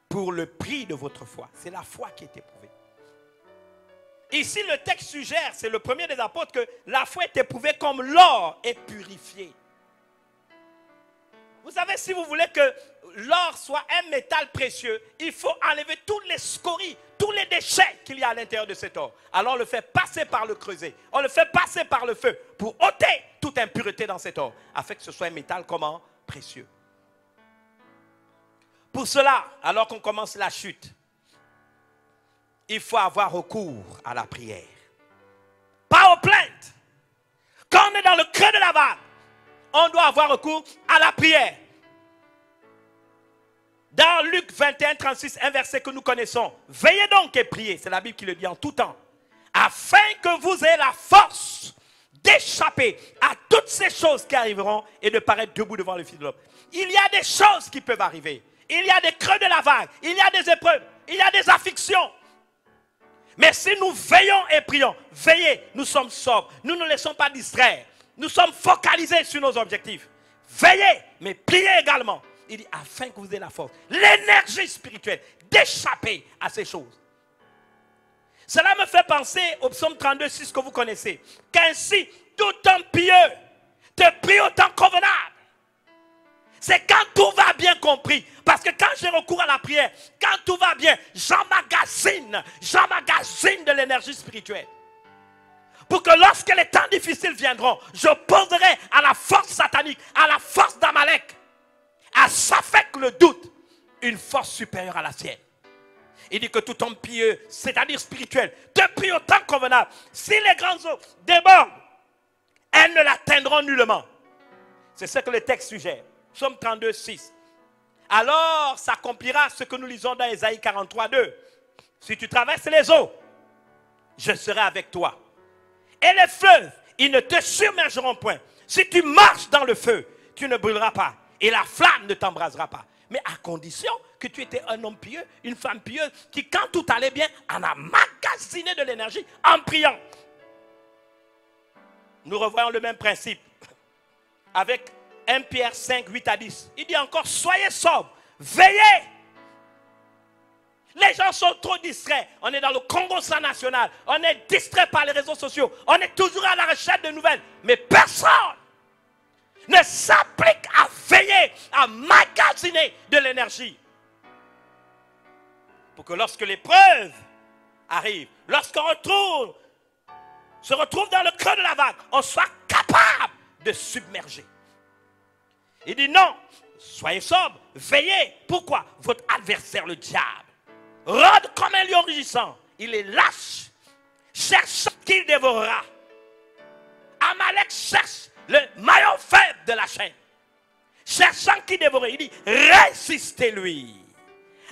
pour le prix de votre foi. C'est la foi qui est éprouvée. Ici, le texte suggère, c'est le premier des apôtres, que la foi est éprouvée comme l'or est purifié. Vous savez, si vous voulez que l'or soit un métal précieux, il faut enlever toutes les scories, tous les déchets qu'il y a à l'intérieur de cet or. Alors on le fait passer par le creuset, on le fait passer par le feu pour ôter toute impureté dans cet or, afin que ce soit un métal comment? Précieux. Pour cela, alors qu'on commence la chute, il faut avoir recours à la prière. Pas aux plaintes. Quand on est dans le creux de la vague, on doit avoir recours à la prière. Dans Luc 21, 36, un verset que nous connaissons. Veillez donc et priez, c'est la Bible qui le dit en tout temps, afin que vous ayez la force d'échapper à toutes ces choses qui arriveront et de paraître debout devant le Fils de l'homme. Il y a des choses qui peuvent arriver. Il y a des creux de la vague. Il y a des épreuves. Il y a des afflictions. Mais si nous veillons et prions, veillez, nous sommes sobres. Nous ne laissons pas distraire. Nous sommes focalisés sur nos objectifs. Veillez, mais priez également. Il dit, afin que vous ayez la force, l'énergie spirituelle, d'échapper à ces choses. Cela me fait penser au psaume 32, 6 que vous connaissez. Qu'ainsi, tout homme pieux te prie au temps convenable. C'est quand tout va bien compris. Parce que quand j'ai recours à la prière, quand tout va bien, j'emmagasine de l'énergie spirituelle. Pour que lorsque les temps difficiles viendront, j'opposerai à la force satanique, à la force d'Amalek, à Saphek le doute, une force supérieure à la sienne. Il dit que tout homme pieux, c'est-à-dire spirituel, te prie au temps convenable. Si les grandes eaux débordent, elles ne l'atteindront nullement. C'est ce que le texte suggère. Psaume 32, 6. Alors s'accomplira ce que nous lisons dans Ésaïe 43, 2. Si tu traverses les eaux, je serai avec toi. Et les fleuves, ils ne te submergeront point. Si tu marches dans le feu, tu ne brûleras pas. Et la flamme ne t'embrasera pas. Mais à condition que tu étais un homme pieux, une femme pieuse, qui quand tout allait bien, en a magasiné de l'énergie en priant. Nous revoyons le même principe avec 1 Pierre 5, 8 à 10. Il dit encore, soyez sobres, veillez. Les gens sont trop distraits. On est dans le Congo national. On est distrait par les réseaux sociaux. On est toujours à la recherche de nouvelles. Mais personne ne s'applique à veiller, à magasiner de l'énergie. Pour que lorsque l'épreuve arrive, lorsqu'on se retrouve dans le creux de la vague, on soit capable de submerger. Il dit non, soyez sobres, veillez. Pourquoi? Votre adversaire, le diable, rôde comme un lion rugissant. Il est lâche, cherche qu'il dévorera. Amalek cherche le maillon faible de la chaîne, cherchant qui dévorer. Il dit résistez-lui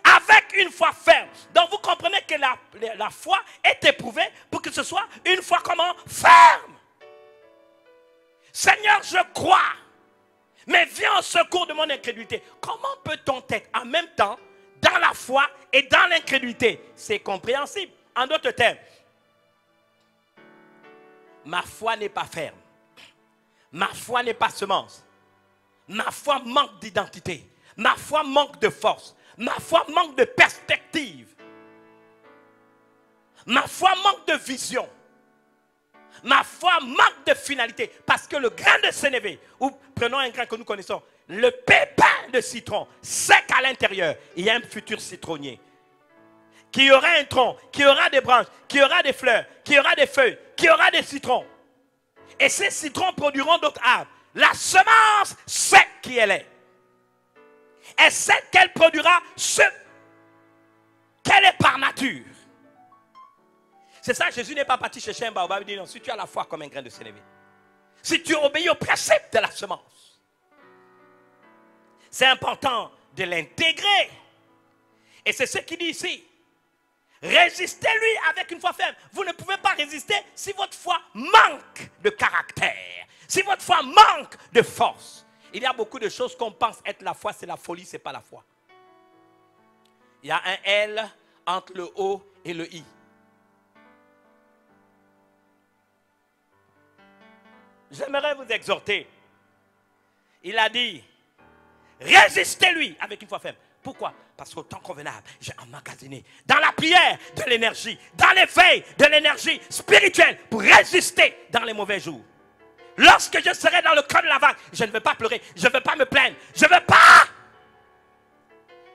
avec une foi ferme. Donc vous comprenez que la foi est éprouvée pour que ce soit une foi comment? Ferme. Seigneur, je crois, mais viens au secours de mon incrédulité. Comment peut-on être en même temps dans la foi et dans l'incrédulité? C'est compréhensible. En d'autres termes, ma foi n'est pas ferme. Ma foi n'est pas semence. Ma foi manque d'identité. Ma foi manque de force. Ma foi manque de perspective. Ma foi manque de vision. Ma foi manque de finalité. Parce que le grain de sénévé, ou prenons un grain que nous connaissons, le pépin de citron, sec à l'intérieur, il y a un futur citronnier qui aura un tronc, qui aura des branches, qui aura des fleurs, qui aura des feuilles, qui aura des citrons. Et ces citrons produiront d'autres arbres. La semence sait qui elle est. Elle sait qu'elle produira ce qu'elle est par nature. C'est ça, Jésus n'est pas parti chercher un baobab. Il dit non, si tu as la foi comme un grain de sénévé, si tu obéis au principe de la semence, c'est important de l'intégrer. Et c'est ce qu'il dit ici. Résistez-lui avec une foi ferme. Vous ne pouvez pas résister si votre foi manque de caractère, si votre foi manque de force. Il y a beaucoup de choses qu'on pense être la foi, c'est la folie, ce n'est pas la foi. Il y a un L entre le O et le I. J'aimerais vous exhorter. Il a dit, résistez-lui avec une foi ferme. Pourquoi? Parce qu'au temps convenable, j'ai emmagasiné dans la prière de l'énergie, dans l'éveil de l'énergie spirituelle pour résister dans les mauvais jours. Lorsque je serai dans le creux de la vague, je ne vais pas pleurer, je ne vais pas me plaindre, je ne vais pas.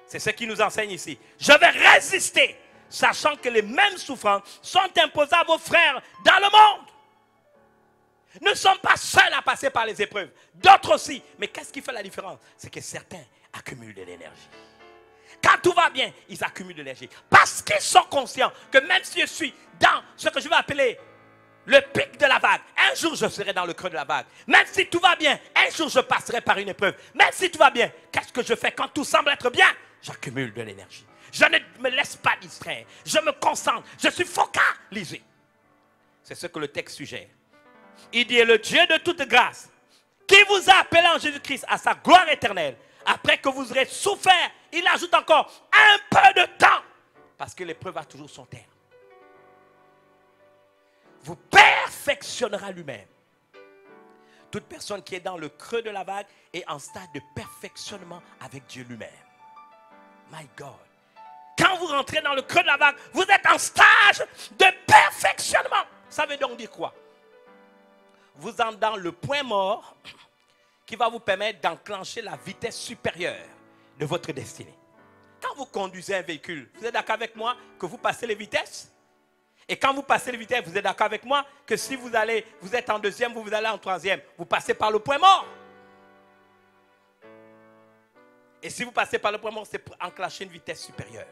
C'est ce qui nous enseigne ici. Je vais résister, sachant que les mêmes souffrances sont imposées à vos frères dans le monde. Ne sont pas seuls à passer par les épreuves, d'autres aussi. Mais qu'est-ce qui fait la différence? C'est que certains accumulent de l'énergie. Quand tout va bien, ils accumulent de l'énergie. Parce qu'ils sont conscients que même si je suis dans ce que je vais appeler le pic de la vague, un jour je serai dans le creux de la vague. Même si tout va bien, un jour je passerai par une épreuve. Même si tout va bien, qu'est-ce que je fais quand tout semble être bien? J'accumule de l'énergie. Je ne me laisse pas distraire. Je me concentre. Je suis focalisé. C'est ce que le texte suggère. Il dit, le Dieu de toute grâce, qui vous a appelé en Jésus-Christ à sa gloire éternelle, après que vous aurez souffert, il ajoute encore un peu de temps, parce que l'épreuve a toujours son terme, vous perfectionnera lui-même. Toute personne qui est dans le creux de la vague est en stade de perfectionnement avec Dieu lui-même. My God. Quand vous rentrez dans le creux de la vague, vous êtes en stage de perfectionnement. Ça veut donc dire quoi? Vous êtes dans le point mort qui va vous permettre d'enclencher la vitesse supérieure de votre destinée. Quand vous conduisez un véhicule, vous êtes d'accord avec moi que vous passez les vitesses? Et quand vous passez les vitesses, vous êtes d'accord avec moi que si vous êtes en deuxième, vous allez en troisième, vous passez par le point mort. Et si vous passez par le point mort, c'est pour enclencher une vitesse supérieure.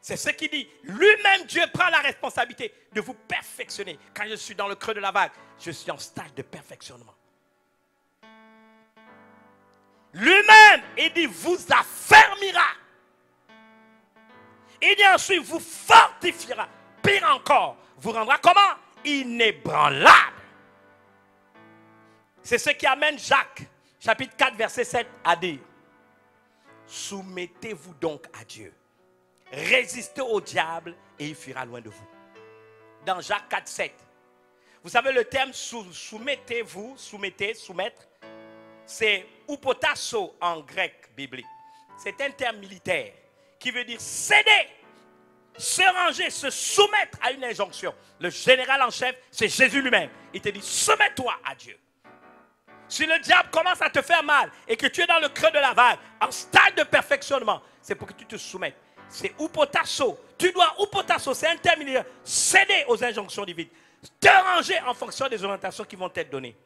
C'est ce qu'il dit. Lui-même, Dieu prend la responsabilité de vous perfectionner. Quand je suis dans le creux de la vague, je suis en stage de perfectionnement. Lui-même, il dit, vous affermira. Il dit ensuite, vous fortifiera. Pire encore, vous rendra comment? Inébranlable. C'est ce qui amène Jacques chapitre 4, verset 7 a dit, soumettez-vous donc à Dieu. Résistez au diable et il fuira loin de vous. Dans Jacques 4, 7. Vous savez le terme soumettez-vous, soumettre, c'est upotasso en grec biblique. C'est un terme militaire qui veut dire céder, se ranger, se soumettre à une injonction. Le général en chef, c'est Jésus lui-même. Il te dit, soumets-toi à Dieu. Si le diable commence à te faire mal et que tu es dans le creux de la vague, en stade de perfectionnement, c'est pour que tu te soumettes. C'est upotasso. Tu dois upotasso, c'est un terme militaire, céder aux injonctions divines. Te ranger en fonction des orientations qui vont t'être données.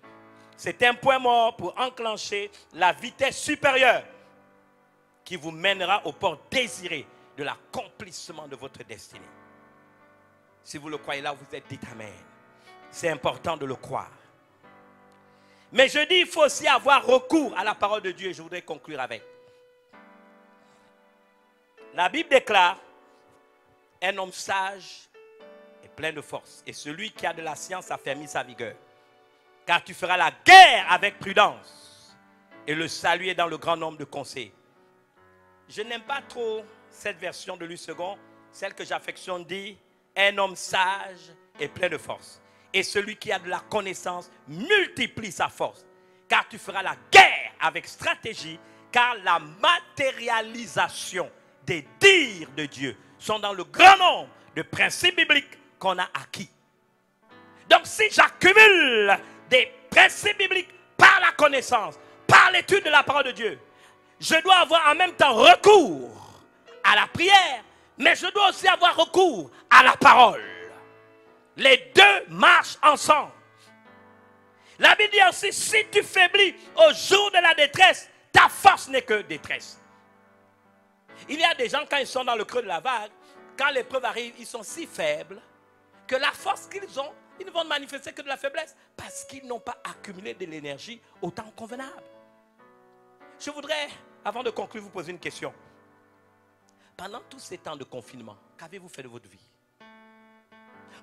C'est un point mort pour enclencher la vitesse supérieure qui vous mènera au port désiré de l'accomplissement de votre destinée. Si vous le croyez là, vous êtes dit Amen. C'est important de le croire. Mais je dis, il faut aussi avoir recours à la parole de Dieu et je voudrais conclure avec. La Bible déclare, un homme sage est plein de force et celui qui a de la science affermit sa vigueur. Car tu feras la guerre avec prudence et le salut est dans le grand nombre de conseils. Je n'aime pas trop cette version de Louis II, celle que j'affectionne dit, un homme sage est plein de force. Et celui qui a de la connaissance multiplie sa force. Car tu feras la guerre avec stratégie, car la matérialisation des dires de Dieu sont dans le grand nombre de principes bibliques qu'on a acquis. Donc si j'accumule des principes bibliques par la connaissance, par l'étude de la parole de Dieu, je dois avoir en même temps recours à la prière, mais je dois aussi avoir recours à la parole. Les deux marchent ensemble. La Bible dit aussi, si tu faiblis au jour de la détresse, ta force n'est que détresse. Il y a des gens, quand ils sont dans le creux de la vague, quand l'épreuve arrive, ils sont si faibles que la force qu'ils ont, ils ne vont manifester que de la faiblesse parce qu'ils n'ont pas accumulé de l'énergie au temps convenable. Je voudrais, avant de conclure, vous poser une question. Pendant tous ces temps de confinement, qu'avez-vous fait de votre vie?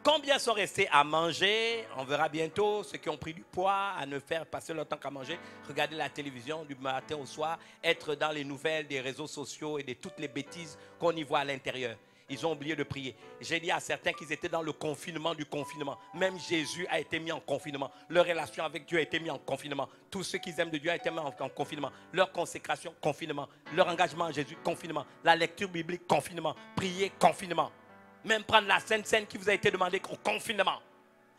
Combien sont restés à manger? On verra bientôt ceux qui ont pris du poids, à ne faire passer leur temps qu'à manger, regarder la télévision du matin au soir, être dans les nouvelles des réseaux sociaux et de toutes les bêtises qu'on y voit à l'intérieur. Ils ont oublié de prier. J'ai dit à certains qu'ils étaient dans le confinement du confinement. Même Jésus a été mis en confinement. Leur relation avec Dieu a été mis en confinement. Tous ceux qui aiment de Dieu a été mis en confinement. Leur consécration, confinement. Leur engagement en Jésus, confinement. La lecture biblique, confinement. Prier, confinement. Même prendre la Sainte Seine qui vous a été demandée au confinement.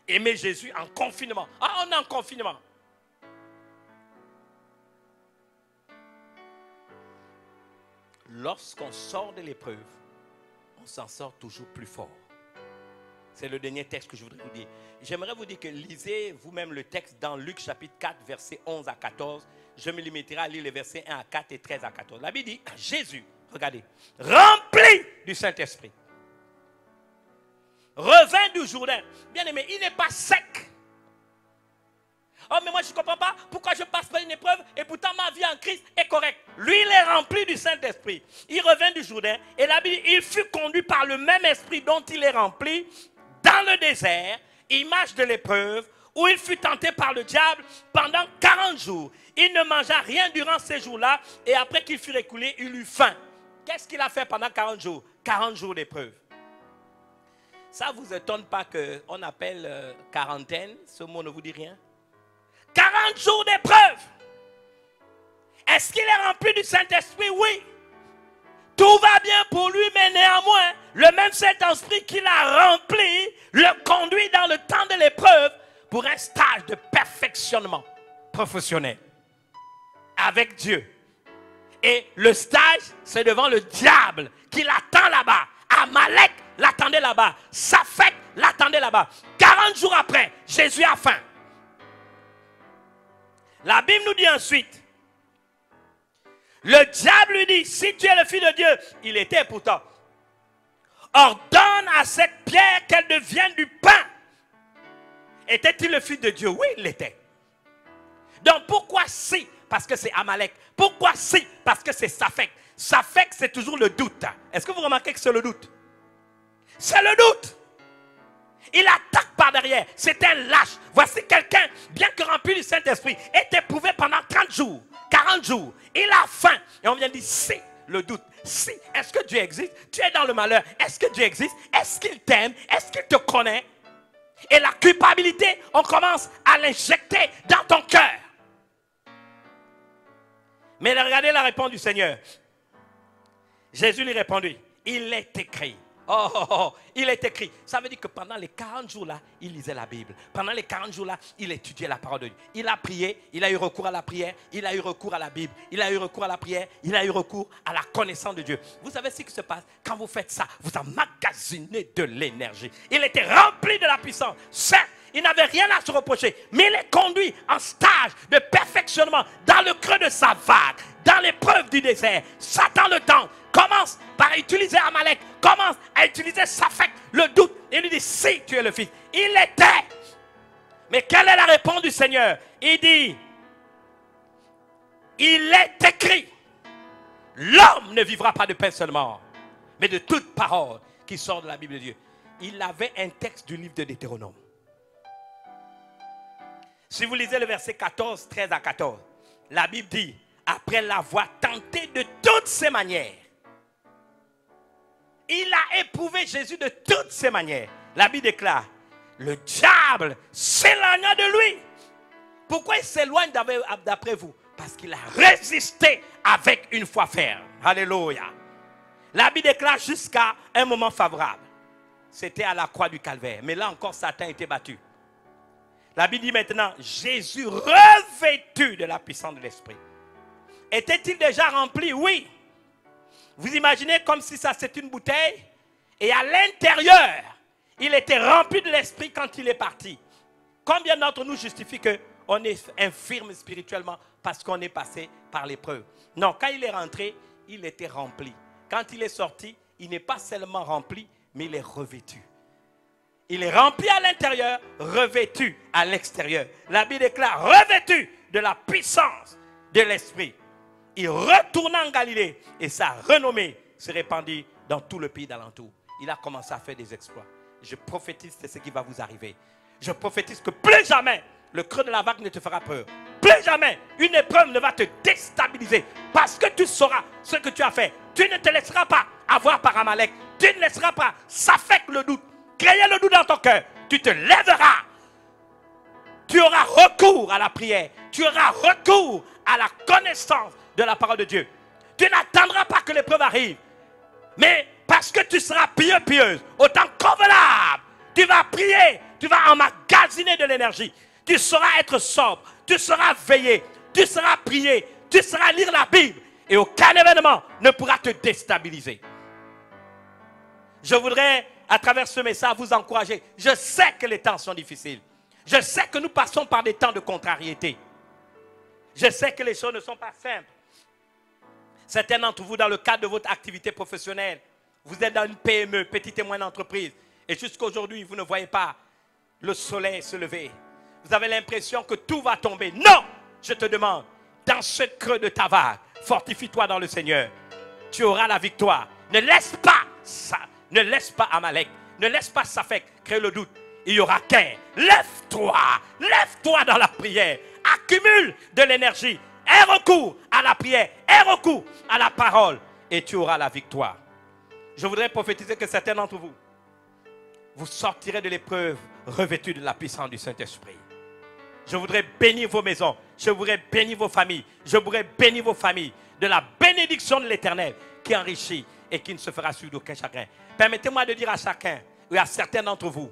Aimer Jésus en confinement. Ah, on est en confinement. Lorsqu'on sort de l'épreuve, on s'en sort toujours plus fort. C'est le dernier texte que je voudrais vous dire. J'aimerais vous dire que lisez vous-même le texte dans Luc chapitre 4, versets 11 à 14. Je me limiterai à lire les versets 1 à 4 et 13 à 14. La Bible dit, Jésus, regardez, rempli du Saint-Esprit, revint du Jourdain. Bien aimé, il n'est pas sec. Oh, mais moi je ne comprends pas pourquoi je passe par une épreuve et pourtant ma vie en Christ est correcte. Lui, il est rempli du Saint-Esprit. Il revint du Jourdain et la Bible, il fut conduit par le même esprit dont il est rempli dans le désert, image de l'épreuve, où il fut tenté par le diable pendant 40 jours. Il ne mangea rien durant ces jours-là et après qu'il fut écoulé, il eut faim. Qu'est-ce qu'il a fait pendant 40 jours? 40 jours d'épreuve. Ça ne vous étonne pas qu'on appelle quarantaine, ce mot ne vous dit rien? 40 jours d'épreuve. Est-ce qu'il est rempli du Saint-Esprit? Oui. Tout va bien pour lui, mais néanmoins, le même Saint-Esprit qui l'a rempli, le conduit dans le temps de l'épreuve pour un stage de perfectionnement professionnel avec Dieu. Et le stage, c'est devant le diable qui l'attend là-bas. Amalek l'attendait là-bas. Saphek l'attendait là-bas. 40 jours après, Jésus a faim. La Bible nous dit ensuite, le diable lui dit, si tu es le Fils de Dieu, il était pourtant, ordonne à cette pierre qu'elle devienne du pain. Était-il le Fils de Dieu? Oui, il l'était. Donc pourquoi si? Parce que c'est Amalek. Pourquoi si? Parce que c'est Saphek. Saphek, c'est toujours le doute. Est-ce que vous remarquez que c'est le doute? C'est le doute. Il attaque par derrière. C'est un lâche. Voici quelqu'un, bien que rempli du Saint-Esprit, est éprouvé pendant 30 jours, 40 jours. Il a faim. Et on vient dire, si, le doute. Si, est-ce que Dieu existe? Tu es dans le malheur. Est-ce que Dieu existe? Est-ce qu'il t'aime? Est-ce qu'il te connaît? Et la culpabilité, on commence à l'injecter dans ton cœur. Mais regardez la réponse du Seigneur. Jésus lui répondit, il est écrit. Oh, oh, oh, il est écrit. Ça veut dire que pendant les 40 jours-là, il lisait la Bible. Pendant les 40 jours-là, il étudiait la parole de Dieu. Il a prié, il a eu recours à la prière, il a eu recours à la Bible, il a eu recours à la prière, il a eu recours à la connaissance de Dieu. Vous savez ce qui se passe? Quand vous faites ça, vous emmagasinez de l'énergie. Il était rempli de la puissance. Certes, il n'avait rien à se reprocher, mais il est conduit en stage de perfectionnement dans le creux de sa vague, dans l'épreuve du désert. Satan le tente. Commence par utiliser Amalek, commence à utiliser Saphek, le doute. Il lui dit, si tu es le fils. Il l'était. Mais quelle est la réponse du Seigneur? Il dit, il est écrit, l'homme ne vivra pas de pain seulement, mais de toute parole qui sort de la Bible de Dieu. Il avait un texte du livre de Deutéronome. Si vous lisez le verset 14, 13 à 14, la Bible dit, après l'avoir tenté de toutes ses manières, il a éprouvé Jésus de toutes ses manières. La Bible déclare, le diable s'éloigna de lui. Pourquoi il s'éloigne d'après vous? Parce qu'il a résisté avec une foi ferme. Alléluia. La Bible déclare jusqu'à un moment favorable. C'était à la croix du Calvaire. Mais là encore, Satan était battu. La Bible dit maintenant, Jésus revêtu de la puissance de l'Esprit. Était-il déjà rempli? Oui. Vous imaginez comme si ça c'est une bouteille et à l'intérieur, il était rempli de l'Esprit quand il est parti. Combien d'entre nous justifient qu'on est infirme spirituellement parce qu'on est passé par l'épreuve? Non, quand il est rentré, il était rempli. Quand il est sorti, il n'est pas seulement rempli, mais il est revêtu. Il est rempli à l'intérieur, revêtu à l'extérieur. La Bible déclare revêtu de la puissance de l'Esprit. Il retourna en Galilée et sa renommée se répandit dans tout le pays d'alentour. Il a commencé à faire des exploits. Je prophétise, c'est ce qui va vous arriver. Je prophétise que plus jamais le creux de la vague ne te fera peur. Plus jamais une épreuve ne va te déstabiliser parce que tu sauras ce que tu as fait. Tu ne te laisseras pas avoir par Amalek. Tu ne laisseras pas s'affecter le doute. Créer le doute dans ton cœur. Tu te lèveras. Tu auras recours à la prière. Tu auras recours à la connaissance de la parole de Dieu. Tu n'attendras pas que l'épreuve arrive. Mais parce que tu seras pieux, pieuse, au temps convenable, tu vas prier, tu vas emmagasiner de l'énergie. Tu sauras être sobre, tu sauras veiller, tu sauras prier, tu sauras lire la Bible. Et aucun événement ne pourra te déstabiliser. Je voudrais, à travers ce message, vous encourager. Je sais que les temps sont difficiles. Je sais que nous passons par des temps de contrariété. Je sais que les choses ne sont pas simples. Certains d'entre vous, dans le cadre de votre activité professionnelle, vous êtes dans une PME, petite et moyenne entreprise, et jusqu'à aujourd'hui, vous ne voyez pas le soleil se lever. Vous avez l'impression que tout va tomber. Non! Je te demande, dans ce creux de ta vague, fortifie-toi dans le Seigneur. Tu auras la victoire. Ne laisse pas ça. Ne laisse pas Amalek. Ne laisse pas Saphek créer le doute. Il y aura qu'un. Lève-toi. Lève-toi dans la prière. Accumule de l'énergie. Aie recours à la prière. Aie recours à la parole. Et tu auras la victoire. Je voudrais prophétiser que certains d'entre vous, vous sortirez de l'épreuve revêtus de la puissance du Saint-Esprit. Je voudrais bénir vos maisons. Je voudrais bénir vos familles. Je voudrais bénir vos familles de la bénédiction de l'Éternel qui enrichit et qui ne se fera suivre d'aucun chagrin. Permettez-moi de dire à chacun ou à certains d'entre vous,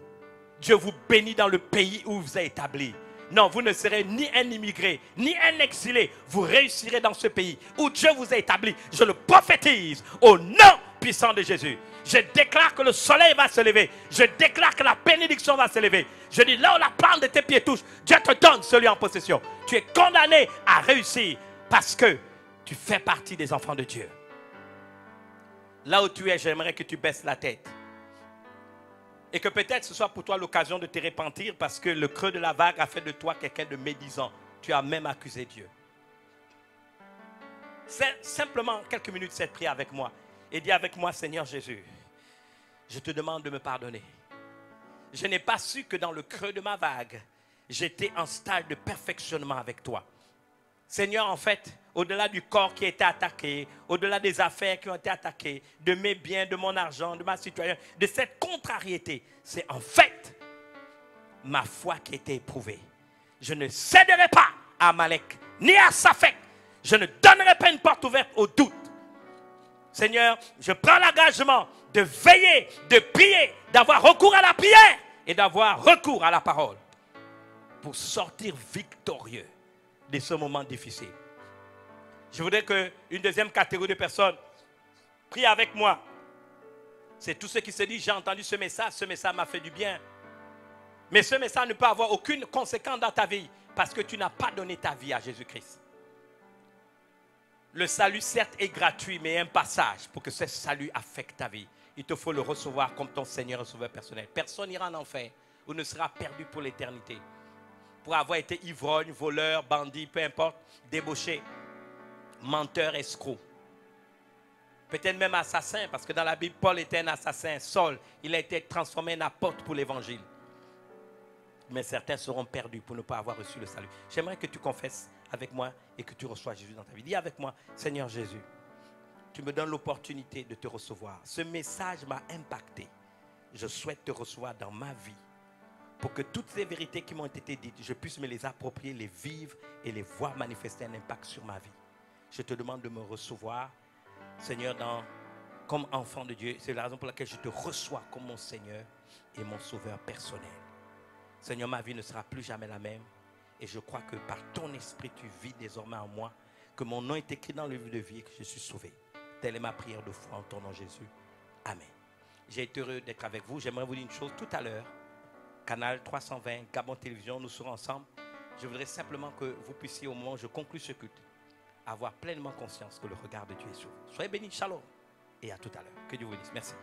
Dieu vous bénit dans le pays où vous êtes établi. Non, vous ne serez ni un immigré, ni un exilé. Vous réussirez dans ce pays où Dieu vous a établi. Je le prophétise au nom puissant de Jésus. Je déclare que le soleil va se lever. Je déclare que la bénédiction va se lever. Je dis, là où la plante de tes pieds touche, Dieu te donne celui en possession. Tu es condamné à réussir parce que tu fais partie des enfants de Dieu. Là où tu es, j'aimerais que tu baisses la tête. Et que peut-être ce soit pour toi l'occasion de te repentir parce que le creux de la vague a fait de toi quelqu'un de médisant. Tu as même accusé Dieu. C'est simplement quelques minutes cette prière avec moi. Et dis avec moi, Seigneur Jésus, je te demande de me pardonner. je n'ai pas su que dans le creux de ma vague, j'étais en stade de perfectionnement avec toi. Seigneur, en fait, au-delà du corps qui a été attaqué, au-delà des affaires qui ont été attaquées, de mes biens, de mon argent, de ma situation, de cette contrariété, c'est en fait ma foi qui a été éprouvée. Je ne céderai pas à Amalek, ni à Safek. Je ne donnerai pas une porte ouverte au doute. Seigneur, je prends l'engagement de veiller, de prier, d'avoir recours à la prière et d'avoir recours à la parole pour sortir victorieux de ce moment difficile. Je voudrais qu'une deuxième catégorie de personnes prie avec moi. C'est tous ceux qui se disent, j'ai entendu ce message m'a fait du bien. Mais ce message ne peut avoir aucune conséquence dans ta vie parce que tu n'as pas donné ta vie à Jésus-Christ. Le salut, certes, est gratuit, mais il y a un passage pour que ce salut affecte ta vie. Il te faut le recevoir comme ton Seigneur et Sauveur personnel. Personne n'ira en enfer ou ne sera perdu pour l'éternité. Pour avoir été ivrogne, voleur, bandit, peu importe, débauché, menteur, escroc. Peut-être même assassin, parce que dans la Bible, Paul était un assassin. Saul, il a été transformé en apôtre pour l'évangile. Mais certains seront perdus pour ne pas avoir reçu le salut. J'aimerais que tu confesses avec moi et que tu reçois Jésus dans ta vie. Dis avec moi, Seigneur Jésus, tu me donnes l'opportunité de te recevoir. Ce message m'a impacté. Je souhaite te recevoir dans ma vie pour que toutes ces vérités qui m'ont été dites, je puisse me les approprier, les vivre et les voir manifester un impact sur ma vie. Je te demande de me recevoir, Seigneur, comme enfant de Dieu. C'est la raison pour laquelle je te reçois comme mon Seigneur et mon Sauveur personnel. Seigneur, ma vie ne sera plus jamais la même. Et je crois que par ton esprit, tu vis désormais en moi, que mon nom est écrit dans le livre de vie et que je suis sauvé. Telle est ma prière de foi en ton nom, Jésus. Amen. J'ai été heureux d'être avec vous. J'aimerais vous dire une chose tout à l'heure. Canal 320, Gabon Télévision, nous serons ensemble. Je voudrais simplement que vous puissiez, au moment où je conclue ce culte, avoir pleinement conscience que le regard de Dieu est sur vous. Soyez bénis, shalom. Et à tout à l'heure. Que Dieu vous bénisse. Merci.